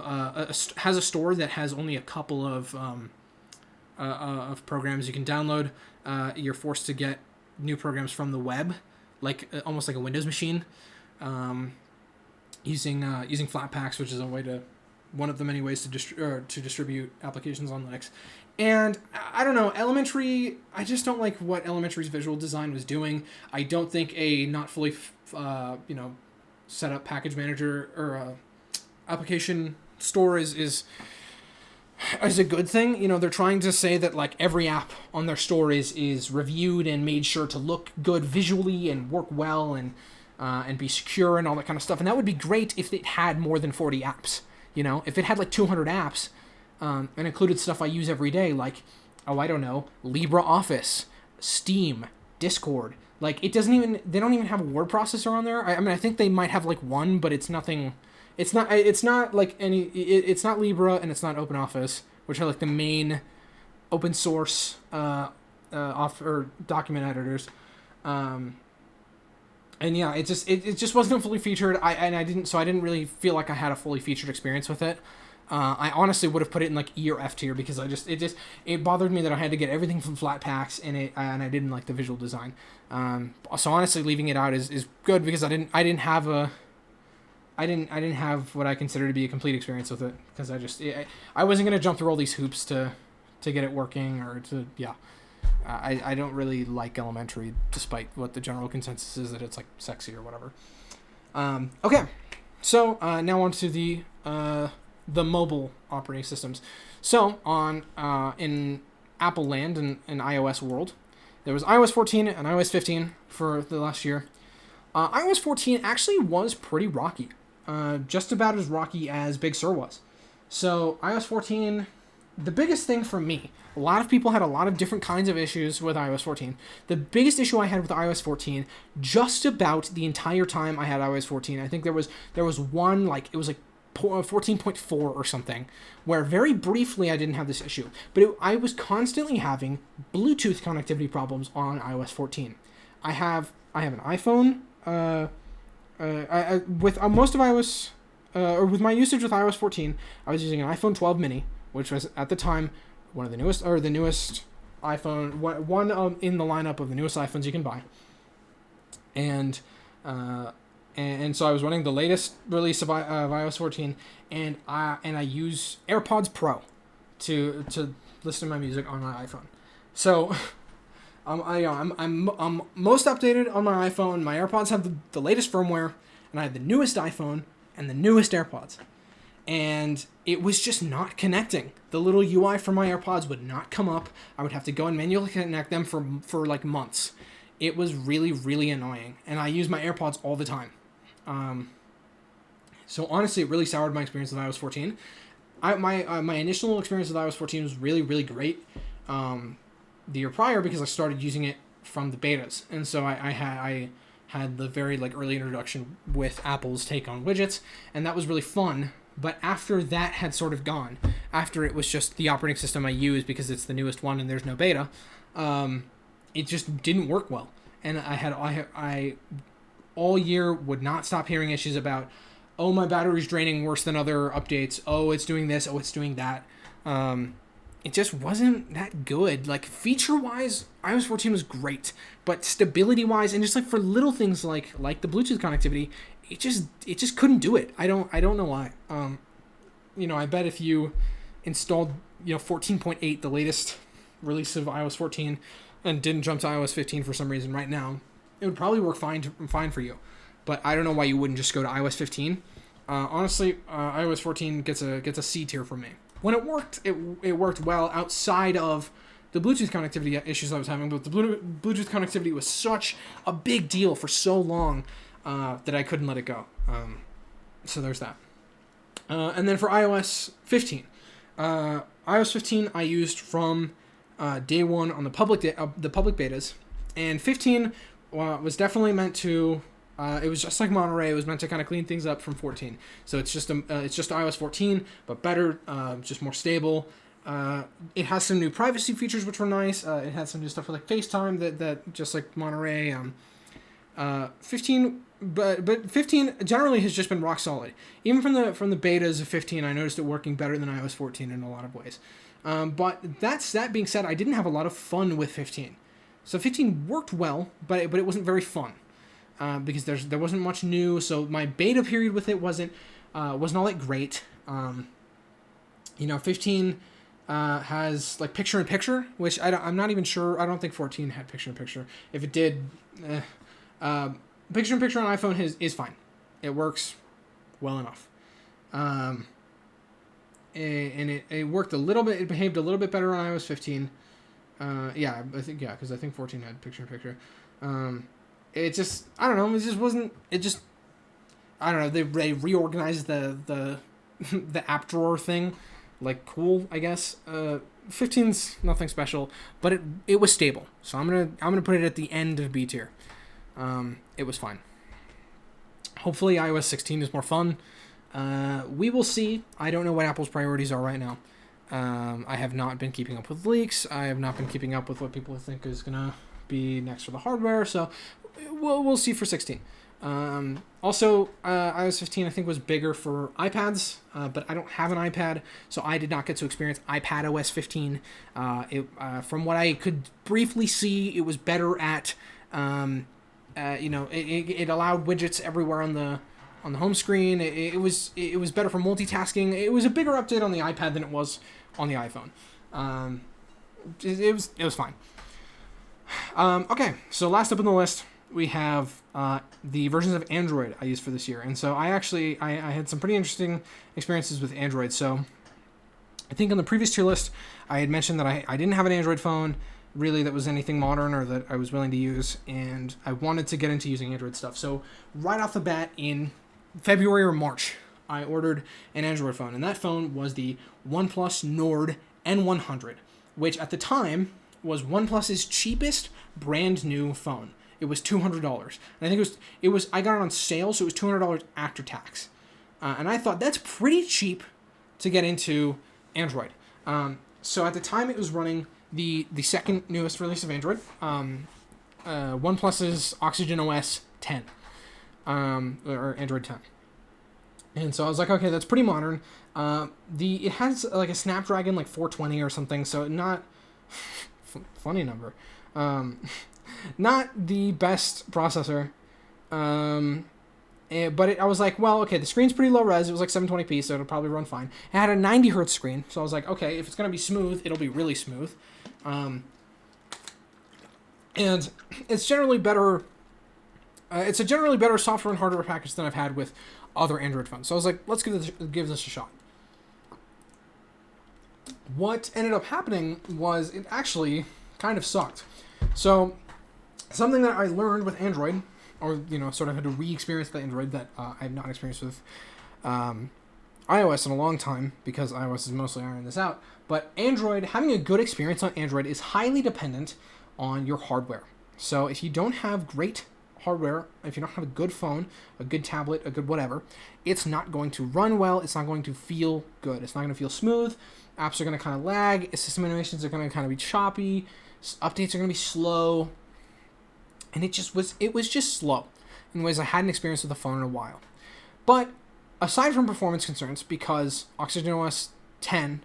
has a store that has only a couple of programs you can download. You're forced to get new programs from the web, almost like a Windows machine. Using Flatpaks, which is one of the many ways to distribute applications on Linux. And I don't know, Elementary, I just don't like what Elementary's visual design was doing. I don't think a not fully set up package manager or application store is a good thing. They're trying to say that like every app on their store is reviewed and made sure to look good visually and work well and be secure and all that kind of stuff. And that would be great if it had more than 40 apps. If it had like 200 apps and included stuff I use every day, like, I don't know, LibreOffice, Steam, Discord. Like, they don't even have a word processor on there. I think they might have like one, but it's nothing. It's not like any. It's not Libra and it's not OpenOffice, which are like the main open source document editors. And yeah, it just wasn't fully featured. I didn't really feel like I had a fully featured experience with it. I honestly would have put it in like E or F tier because it bothered me that I had to get everything from Flatpaks and I didn't like the visual design. So honestly, leaving it out is good because I didn't have what I consider to be a complete experience with it because I wasn't gonna jump through all these hoops to get it working or to I don't really like Elementary, despite what the general consensus is that it's like sexy or whatever. Okay, so now on to the mobile operating systems. So on in Apple land and in iOS world, there was iOS 14 and iOS 15 for the last year. iOS 14 actually was pretty rocky, just about as rocky as Big Sur was. So iOS 14, the biggest thing for me, a lot of people had a lot of different kinds of issues with iOS 14. The biggest issue I had with iOS 14, just about the entire time I had iOS 14, I think there was one, like, it was like 14.4 or something, where very briefly I didn't have this issue. But I was constantly having Bluetooth connectivity problems on iOS 14. I have an iPhone, with most of iOS, or with my usage with iOS 14, I was using an iPhone 12 mini, which was at the time one of the newest iPhone, one in the lineup of the newest iPhones you can buy. And so I was running the latest release of iOS 14, and I use AirPods Pro to listen to my music on my iPhone. So I'm most updated on my iPhone. My AirPods have the latest firmware, and I have the newest iPhone and the newest AirPods. and it was just not connecting. The little UI for my AirPods would not come up. I would have to go and manually connect them for like months. It was really, really annoying, and I use my AirPods all the time. So honestly, it really soured my experience with iOS 14. My initial experience with iOS 14 was really, really great the year prior, because I started using it from the betas, and so I had the very like early introduction with Apple's take on widgets, and that was really fun. But after that had sort of gone, after it was just the operating system I use because it's the newest one and there's no beta, it just didn't work well. And I all year would not stop hearing issues about, oh, my battery's draining worse than other updates. Oh, it's doing this. Oh, it's doing that. It just wasn't that good. Like, feature-wise, iOS 14 was great, but stability-wise, and just like for little things like the Bluetooth connectivity, it just couldn't do it. I don't know why. I bet if you installed 14.8, the latest release of iOS 14, and didn't jump to iOS 15 for some reason right now, it would probably work fine for you. But I don't know why you wouldn't just go to iOS 15. Honestly, iOS 14 gets a C tier from me. When it worked, it worked well outside of the Bluetooth connectivity issues I was having, but the Bluetooth connectivity was such a big deal for so long that I couldn't let it go. So there's that. And then for iOS 15. iOS 15 I used from day one on the public betas, and 15 was definitely meant to. It was just like Monterey. It was meant to kind of clean things up from 14. So it's just iOS 14, but better, just more stable. It has some new privacy features which were nice. It had some new stuff like FaceTime that just like Monterey. 15, but 15 generally has just been rock solid. Even from the betas of 15, I noticed it working better than iOS 14 in a lot of ways. But that being said, I didn't have a lot of fun with 15. So 15 worked well, but it wasn't very fun. Because there wasn't much new, so my beta period with it wasn't all that great. 15 has like picture-in-picture, which I'm not even sure. I don't think 14 had picture-in-picture. If it did, picture-in-picture on iPhone is fine. It works well enough. And it worked a little bit. It behaved a little bit better on iOS 15. Because I think 14 had picture-in-picture. It just, I don't know, I don't know, they reorganized the app drawer thing, like, cool, I guess. 15's nothing special, but it was stable, so I'm gonna put it at the end of B tier. It was fine. Hopefully iOS 16 is more fun. We will see. I don't know what Apple's priorities are right now. I have not been keeping up with leaks. I have not been keeping up with what people think is gonna be next for the hardware, so we'll see for 16. Also, iOS 15 I think was bigger for iPads, but I don't have an iPad, so I did not get to experience iPadOS 15. From what I could briefly see, it was better at, it allowed widgets everywhere on the home screen. It was better for multitasking. It was a bigger update on the iPad than it was on the iPhone. It was fine. Okay, so last up on the list, we have the versions of Android I used for this year. And so I had some pretty interesting experiences with Android. So I think on the previous tier list, I had mentioned that I didn't have an Android phone, really, that was anything modern or that I was willing to use, and I wanted to get into using Android stuff. So right off the bat in February or March, I ordered an Android phone, and that phone was the OnePlus Nord N100, which at the time was OnePlus's cheapest brand new phone. It was $200, and I think it was I got it on sale, so it was $200 after tax, and I thought that's pretty cheap to get into Android. So at the time, it was running the second newest release of Android, OnePlus's Oxygen OS 10, or Android 10. And so I was like, okay, that's pretty modern. It has like a Snapdragon like 420 or something, so not funny number. Not the best processor. But I was like, well, okay, the screen's pretty low res. It was like 720p, so it'll probably run fine. It had a 90 hertz screen, so I was like, okay, if it's gonna be smooth, it'll be really smooth. And it's generally better. It's a generally better software and hardware package than I've had with other Android phones. So I was like, let's give this a shot. what ended up happening was it actually kind of sucked. So something that I learned with Android, or sort of had to re-experience with Android that I have not experienced with iOS in a long time, because iOS is mostly ironing this out. But Android, having a good experience on Android is highly dependent on your hardware. So if you don't have great hardware, if you don't have a good phone, a good tablet, a good whatever, it's not going to run well. It's not going to feel good. It's not going to feel smooth. Apps are going to kind of lag. System animations are going to kind of be choppy. Updates are going to be slow. And it was just slow in ways I hadn't experienced with a phone in a while. But aside from performance concerns, because OxygenOS 10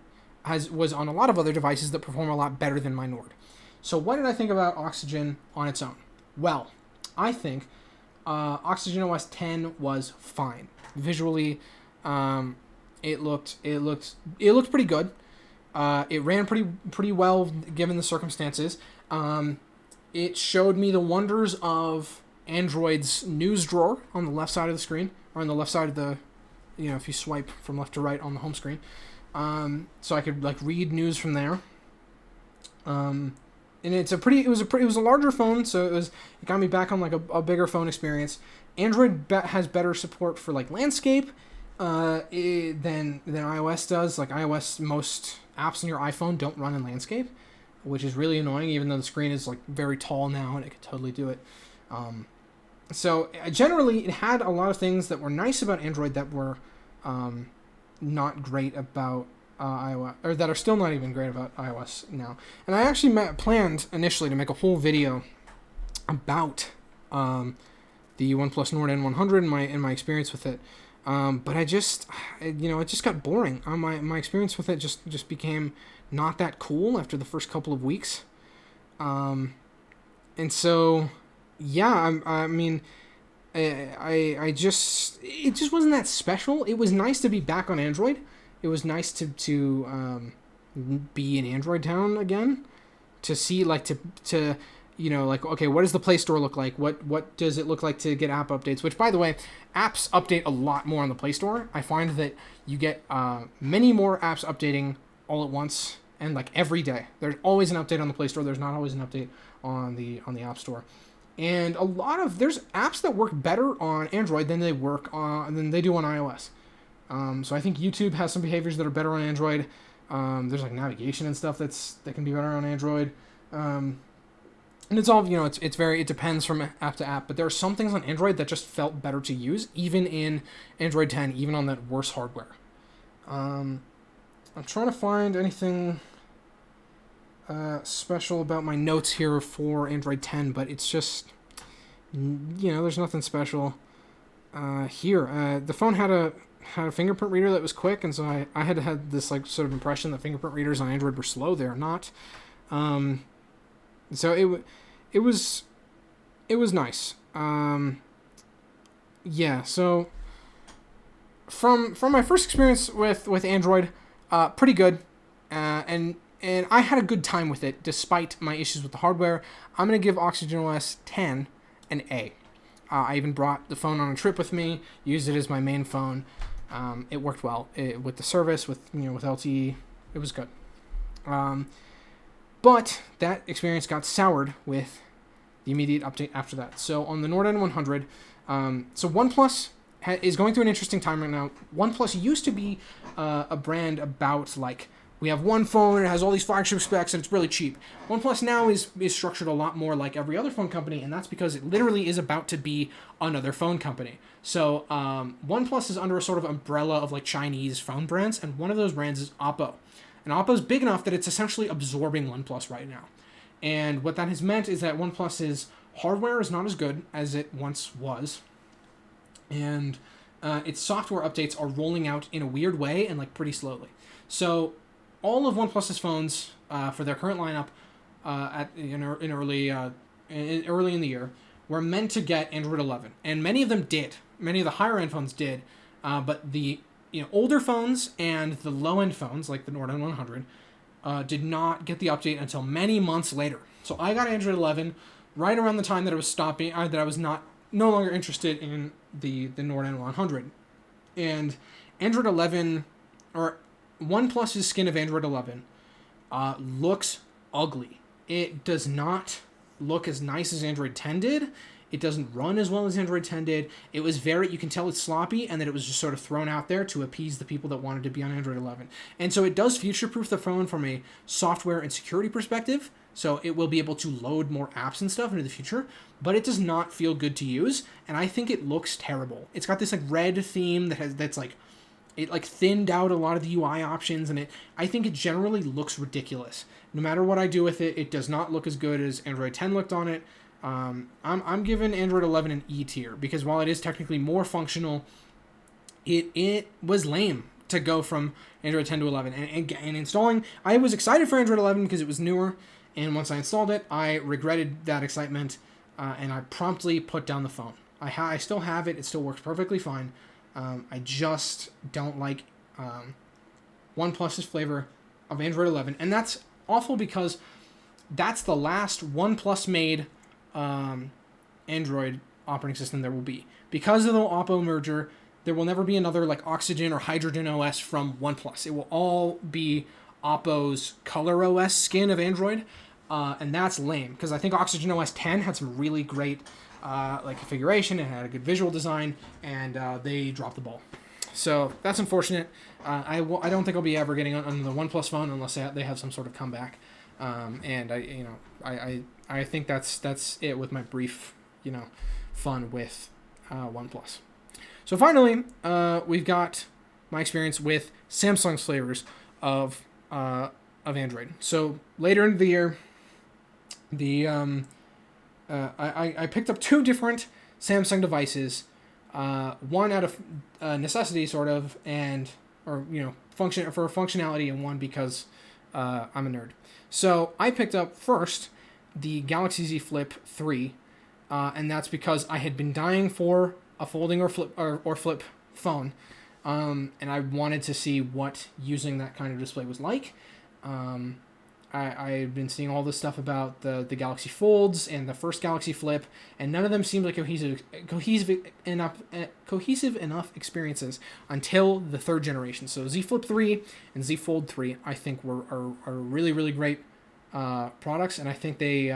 was on a lot of other devices that perform a lot better than my Nord. So what did I think about Oxygen on its own? Well, I think OxygenOS 10 was fine. Visually, it looked pretty good. It ran pretty well given the circumstances. It showed me the wonders of Android's news drawer on the left side of the screen, or on the left side of the, if you swipe from left to right on the home screen. So I could read news from there. And it was a larger phone, so it got me back on a bigger phone experience. Android has better support for landscape than iOS does. iOS, most apps on your iPhone don't run in landscape, which is really annoying, even though the screen is very tall now and it could totally do it. So generally, it had a lot of things that were nice about Android that were not great about iOS, or that are still not even great about iOS now. And I actually planned initially to make a whole video about the OnePlus Nord N100 and my experience with it. But it just got boring. My experience with it just became not that cool after the first couple of weeks. And so, yeah, it just wasn't that special. It was nice to be back on Android. It was nice to be in Android town again, to see okay, what does the Play Store look like? What does it look like to get app updates? Which, by the way, apps update a lot more on the Play Store. I find that you get many more apps updating all at once and every day. There's always an update on the Play Store. There's not always an update on the App Store. And there's apps that work better on Android than they do on iOS. So I think YouTube has some behaviors that are better on Android. There's navigation and stuff that can be better on Android. And it's all, it depends from app to app, but there are some things on Android that just felt better to use, even in Android 10, even on that worse hardware. I'm trying to find anything special about my notes here for Android 10, but it's just, there's nothing special here. The phone had a fingerprint reader that was quick, and so I had this sort of impression that fingerprint readers on Android were slow. They're not. So it was nice. Yeah. So from my first experience with Android, pretty good, and I had a good time with it despite my issues with the hardware. I'm gonna give OxygenOS 10 an A. I even brought the phone on a trip with me, used it as my main phone. It worked well with the service, with LTE. It was good. But that experience got soured with the immediate update after that. So on the Nord N100, so OnePlus is going through an interesting time right now. OnePlus used to be a brand about we have one phone, it has all these flagship specs, and it's really cheap. OnePlus now is structured a lot more like every other phone company, and that's because it literally is about to be another phone company. So OnePlus is under a sort of umbrella of Chinese phone brands, and one of those brands is Oppo. And Oppo's big enough that it's essentially absorbing OnePlus right now. And what that has meant is that OnePlus's hardware is not as good as it once was. And its software updates are rolling out in a weird way and pretty slowly. So all of OnePlus's phones for their current lineup early in the year were meant to get Android 11. And many of them did. Many of the higher end phones did. But the older phones and the low-end phones, like the Nord N100, did not get the update until many months later. So I got Android 11 right around the time that it was stopping, that I was no longer interested in the Nord N100. And Android 11, or OnePlus's skin of Android 11, looks ugly. It does not look as nice as Android 10 did. It doesn't run as well as Android 10 did. It was you can tell it's sloppy, and that it was just sort of thrown out there to appease the people that wanted to be on Android 11. And so it does future-proof the phone from a software and security perspective, so it will be able to load more apps and stuff into the future, but it does not feel good to use, and I think it looks terrible. It's got this like red theme that's like, it like thinned out a lot of the UI options, and I think it generally looks ridiculous. No matter what I do with it, it does not look as good as Android 10 looked on it. I'm giving Android 11 an E tier, because while it is technically more functional, it was lame to go from Android 10 to 11. And installing, I was excited for Android 11 because it was newer, and once I installed it, I regretted that excitement, and I promptly put down the phone. I still have it. It still works perfectly fine. I just don't like OnePlus's flavor of Android 11, and that's awful because that's the last OnePlus made Android operating system there will be. Because of the Oppo merger, there will never be another like Oxygen or Hydrogen OS from OnePlus. It will all be Oppo's Color OS skin of Android, and that's lame because I think Oxygen OS 10 had some really great like configuration. It had a good visual design, and they dropped the ball. So that's unfortunate. I don't think I'll be ever getting on the OnePlus phone unless they have some sort of comeback. And I think that's it with my brief fun with OnePlus. So finally, we've got my experience with Samsung's flavors of Android. So later in the year, I picked up two different Samsung devices, one out of necessity sort of, or functionality, and one because I'm a nerd. So I picked up first the Galaxy Z Flip 3, and that's because I had been dying for a folding or flip phone, and I wanted to see what using that kind of display was like. I've been seeing all this stuff about the Galaxy Folds and the first Galaxy Flip, and none of them seemed like cohesive enough experiences until the third generation. So Z Flip 3 and Z Fold 3, I think, are really, really great products, and I think they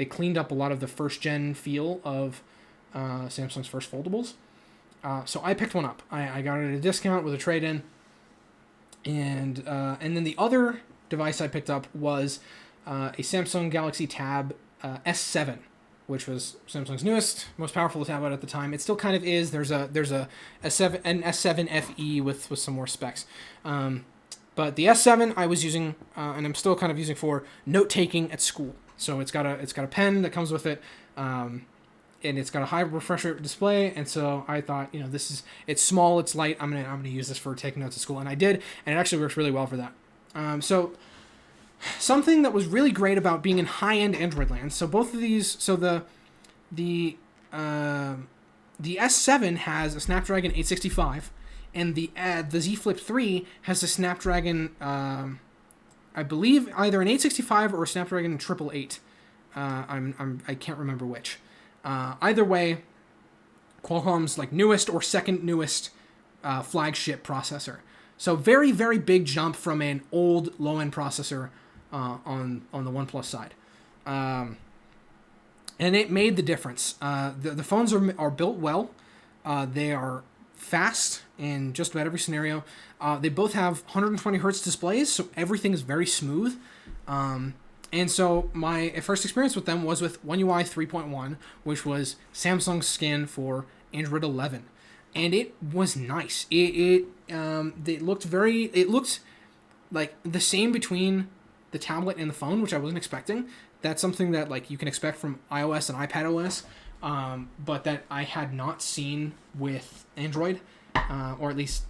cleaned up a lot of the first gen feel of Samsung's first foldables. So I picked one up. I got it at a discount with a trade-in, and then the other device I picked up was a Samsung Galaxy Tab S7, which was Samsung's newest, most powerful tablet at the time. It still kind of is. There's an S7 FE with some more specs. But the S7 I was using, and I'm still kind of using for note taking at school. So it's got a pen that comes with it, and it's got a high refresh rate display. And so I thought, it's small, it's light. I'm gonna use this for taking notes at school, and I did, and it actually works really well for that. So something that was really great about being in high-end Android land. So both of these, so the S7 has a Snapdragon 865, and the Z Flip 3 has a Snapdragon, I believe either an 865 or a Snapdragon 888. I can't remember which. Either way, Qualcomm's like newest or second newest flagship processor. So very, very big jump from an old low-end processor on the OnePlus side. And it made the difference. The phones are built well. They are fast in just about every scenario. They both have 120 hertz displays, so everything is very smooth. And so my first experience with them was with One UI 3.1, which was Samsung's skin for Android 11. And it was nice. It looked like the same between the tablet and the phone, which I wasn't expecting. That's something that like you can expect from iOS and iPadOS, but that I had not seen with Android, or at least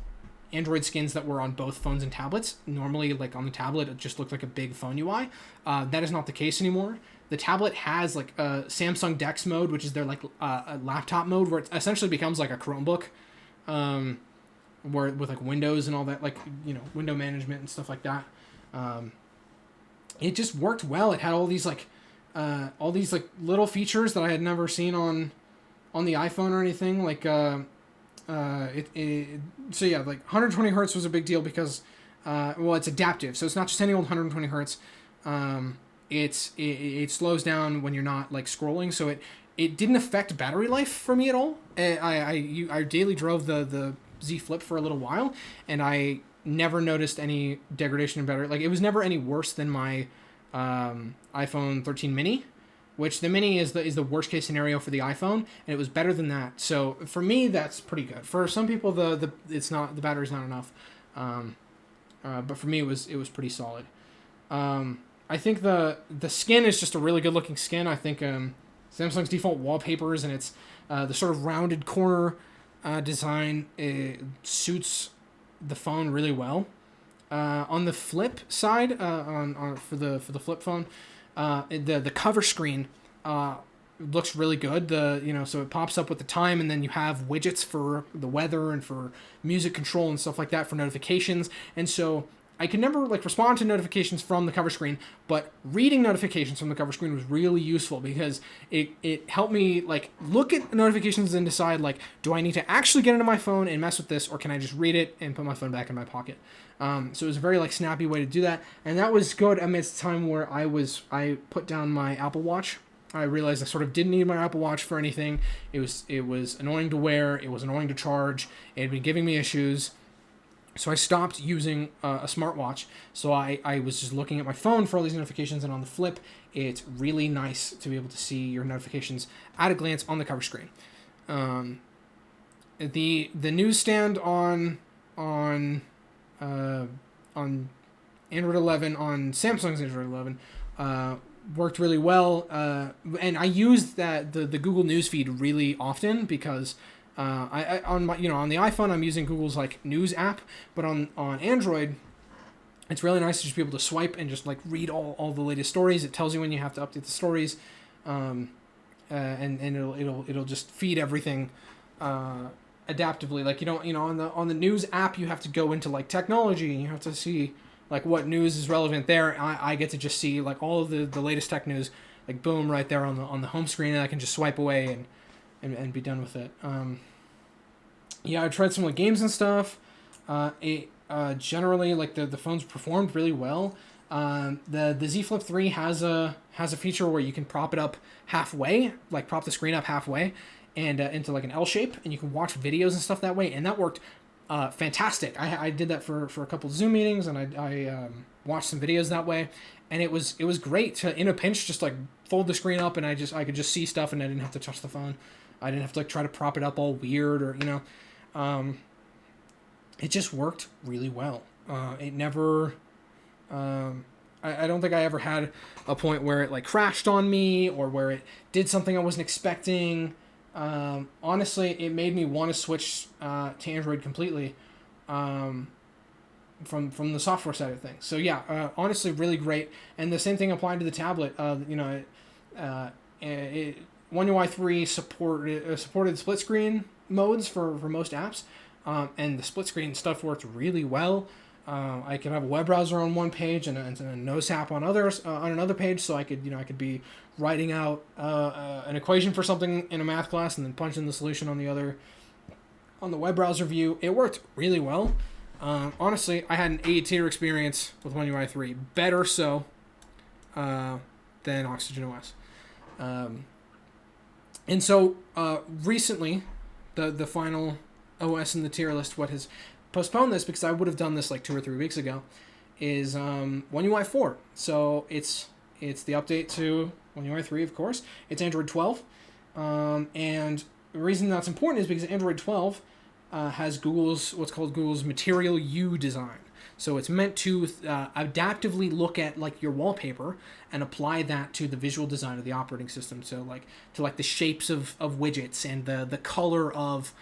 Android skins that were on both phones and tablets. Normally, like on the tablet, it just looked like a big phone UI. That is not the case anymore. The tablet has like a Samsung DeX mode, which is their like a laptop mode, where it essentially becomes like a Chromebook, where with like Windows and all that, like window management and stuff like that. It just worked well. It had all these little features that I had never seen on the iPhone or anything. Like so yeah, like 120 hertz was a big deal because well, it's adaptive, so it's not just any old 120 hertz. It slows down when you're not like scrolling, so it didn't affect battery life for me at all. I daily drove the Z Flip for a little while, and I never noticed any degradation in battery. Like, it was never any worse than my iPhone 13 mini, which the mini is the worst case scenario for the iPhone, and it was better than that. So for me, that's pretty good. For some people, the battery's not enough, but for me, it was pretty solid. I think the skin is just a really good looking skin. I think Samsung's default wallpapers and its the sort of rounded corner design suits the phone really well. On the flip side, for the flip phone, the cover screen looks really good. So it pops up with the time, and then you have widgets for the weather and for music control and stuff like that for notifications. And so I could never like respond to notifications from the cover screen, but reading notifications from the cover screen was really useful because it helped me like look at notifications and decide like, do I need to actually get into my phone and mess with this, or can I just read it and put my phone back in my pocket? So it was a very like snappy way to do that, and that was good amidst a time where I put down my Apple Watch. I realized I sort of didn't need my Apple Watch for anything. It was annoying to wear. It was annoying to charge. It had been giving me issues. So I stopped using a smartwatch. So I was just looking at my phone for all these notifications, and on the flip, it's really nice to be able to see your notifications at a glance on the cover screen. The newsstand on Android 11, on Samsung's Android 11, worked really well, and I used the Google Newsfeed really often because on the iPhone I'm using Google's like news app, but on Android it's really nice to just be able to swipe and just like read all the latest stories. It tells you when you have to update the stories, and it'll just feed everything adaptively. Like on the news app you have to go into like technology and you have to see like what news is relevant there. I get to just see like all of the latest tech news, like boom, right there on the home screen, and I can just swipe away and be done with it. I tried some like games and stuff. Generally like the phones performed really well. The Z Flip 3 has a feature where you can prop it up halfway, like prop the screen up halfway and into like an L shape, and you can watch videos and stuff that way, and that worked fantastic. I did that for a couple of Zoom meetings, and I watched some videos that way, and it was great to, in a pinch, just like fold the screen up, and I could just see stuff, and I didn't have to touch the phone. I didn't have to like try to prop it up all weird, or it just worked really well. It never I don't think I ever had a point where it like crashed on me or where it did something I wasn't expecting. Honestly, it made me want to switch to Android completely from the software side of things. So yeah, honestly, really great. And the same thing applied to the tablet. One UI 3 supported split screen modes for most apps, and the split screen stuff worked really well. I could have a web browser on one page and a Nose app on another page, so I could be writing out an equation for something in a math class and then punch in the solution on the web browser view. It worked really well. Honestly, I had an A-tier experience with One UI 3, better so than Oxygen OS. And so recently, the final OS in the tier list, what has postponed this, because I would have done this like 2 or 3 weeks ago, is One UI 4. So it's the update to One UI 3, of course. It's Android 12. And the reason that's important is because Android 12 has what's called Google's Material You design. So it's meant to adaptively look at like your wallpaper and apply that to the visual design of the operating system. So like to the shapes of widgets and the color of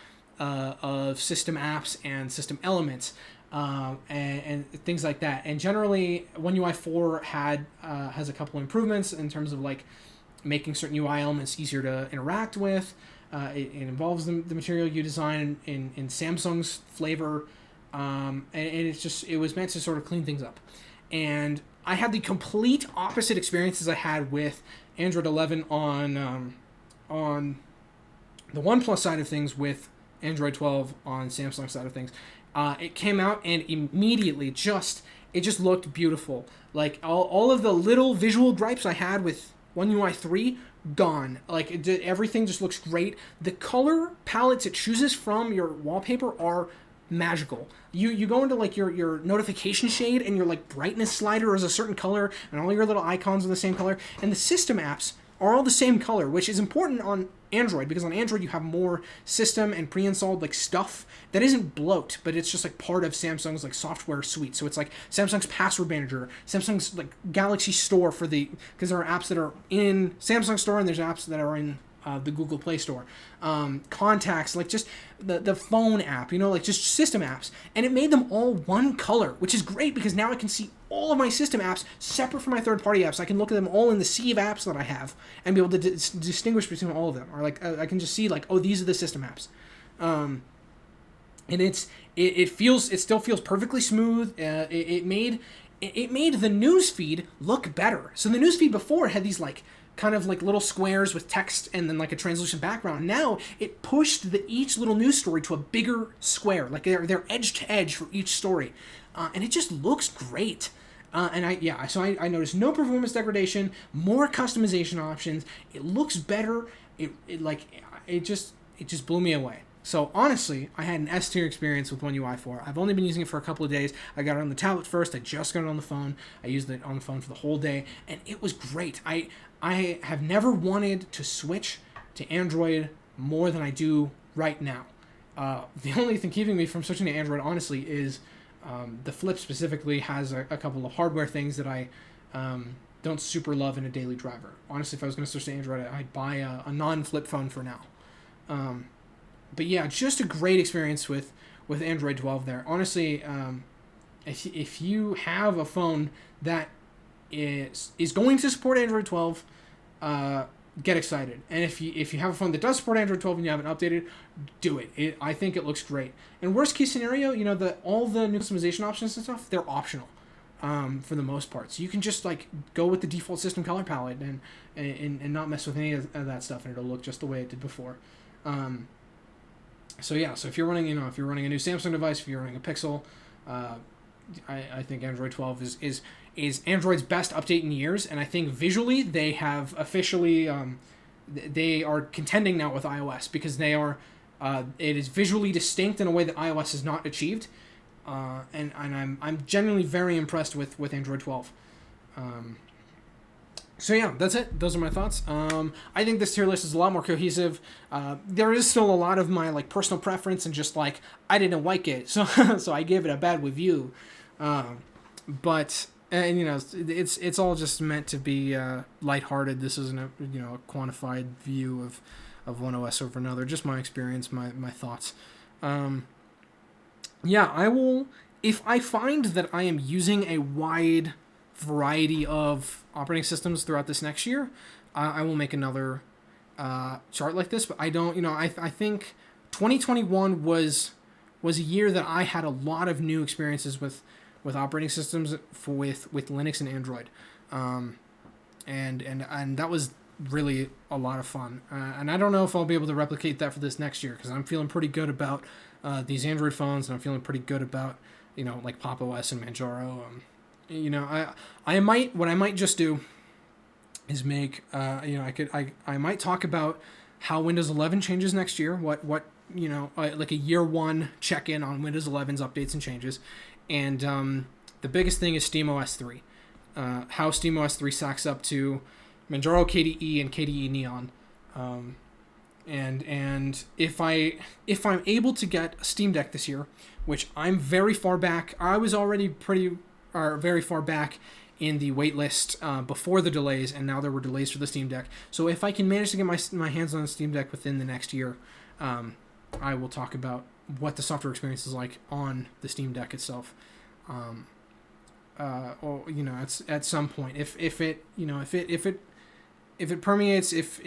system apps and system elements, and things like that. And generally, One UI 4 has a couple improvements in terms of like making certain UI elements easier to interact with. It involves the Material You design in Samsung's flavor, and it was meant to sort of clean things up. And I had the complete opposite experiences I had with Android 11 on the OnePlus side of things with Android 12 on Samsung side of things. It came out and immediately it just looked beautiful. Like all of the little visual gripes I had with One UI 3 gone. Like everything just looks great. The color palettes it chooses from your wallpaper are magical. You go into like your notification shade, and your like brightness slider is a certain color, and all your little icons are the same color, and the system apps are all the same color, which is important on Android, because on Android you have more system and pre-installed like stuff that isn't bloat, but it's just like part of Samsung's like software suite. So it's like Samsung's password manager, Samsung's like Galaxy Store because there are apps that are in Samsung Store and there's apps that are in the Google Play Store, contacts, like just the phone app, like just system apps, and it made them all one color, which is great because now I can see all of my system apps separate from my third-party apps. I can look at them all in the sea of apps that I have and be able to distinguish between all of them, or like I can just see like, oh, these are the system apps, and it still feels perfectly smooth. It made the news feed look better. So the news feed before had these like kind of like little squares with text and then like a translucent background. Now it pushed each little news story to a bigger square, like they're edge to edge for each story, and it just looks great. So I noticed no performance degradation, more customization options. It looks better. It just blew me away. So honestly, I had an S tier experience with One UI 4. I've only been using it for a couple of days. I got it on the tablet first. I just got it on the phone. I used it on the phone for the whole day, and it was great. I have never wanted to switch to Android more than I do right now. The only thing keeping me from switching to Android, honestly, is the Flip specifically has a couple of hardware things that I don't super love in a daily driver. Honestly, if I was going to switch to Android, I'd buy a non-Flip phone for now. But yeah, just a great experience with Android 12 there. Honestly, if you have a phone that is going to support Android 12, get excited. And if you have a phone that does support Android 12 and you haven't updated, do it. I think it looks great. And worst case scenario, all the new customization options and stuff, they're optional for the most part. So you can just like go with the default system color palette and not mess with any of that stuff, and it'll look just the way it did before. So if you're running, if you're running a new Samsung device, if you're running a Pixel, I think Android 12 is Android's best update in years, and I think visually they have officially they are contending now with iOS, because they are it is visually distinct in a way that iOS has not achieved, and I'm genuinely very impressed with Android 12. So yeah, that's it. Those are my thoughts. I think this tier list is a lot more cohesive. There is still a lot of my like personal preference and just like I didn't like it, so so I gave it a bad review. But it's all just meant to be lighthearted. This isn't a quantified view of one OS over another. Just my experience, my thoughts. I will, if I find that I am using a wide variety of operating systems throughout this next year, I will make another chart like this. But I don't, I think 2021 was a year that I had a lot of new experiences with operating systems with Linux and Android, and that was really a lot of fun. And I don't know if I'll be able to replicate that for this next year, because I'm feeling pretty good about these Android phones, and I'm feeling pretty good about like Popos and Manjaro. I might just do is make I might talk about how Windows 11 changes next year. What like a year one check-in on Windows 11's updates and changes. And the biggest thing is SteamOS 3. How SteamOS 3 stacks up to Majaro KDE and KDE Neon. And if I'm able to get a Steam Deck this year, which I'm very far back, I was already very far back in the wait list before the delays, and now there were delays for the Steam Deck. So if I can manage to get my hands on a Steam Deck within the next year, I will talk about what the software experience is like on the Steam Deck itself, or at some point, if it permeates, if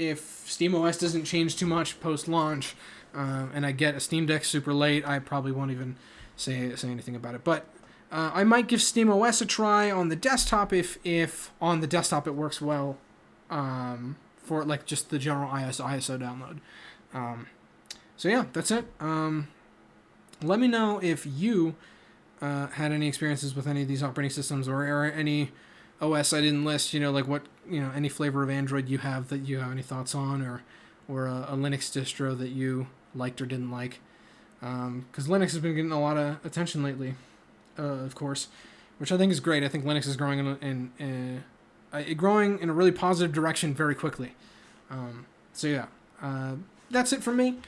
SteamOS doesn't change too much post launch, and I get a Steam Deck super late, I probably won't even say anything about it. But I might give SteamOS a try on the desktop if on the desktop it works well, for like just the general ISO download. So yeah, that's it. Let me know if you had any experiences with any of these operating systems or any OS I didn't list. Like what any flavor of Android you have that you have any thoughts on, or a Linux distro that you liked or didn't like. Because Linux has been getting a lot of attention lately, of course, which I think is great. I think Linux is growing growing in a really positive direction very quickly. So yeah, that's it from me.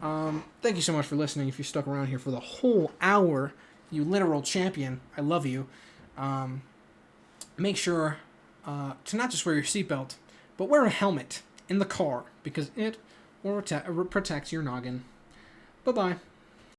Thank you so much for listening. If you stuck around here for the whole hour, you literal champion, I love you. Make sure to not just wear your seatbelt, but wear a helmet in the car because it will protect your noggin. Bye-bye.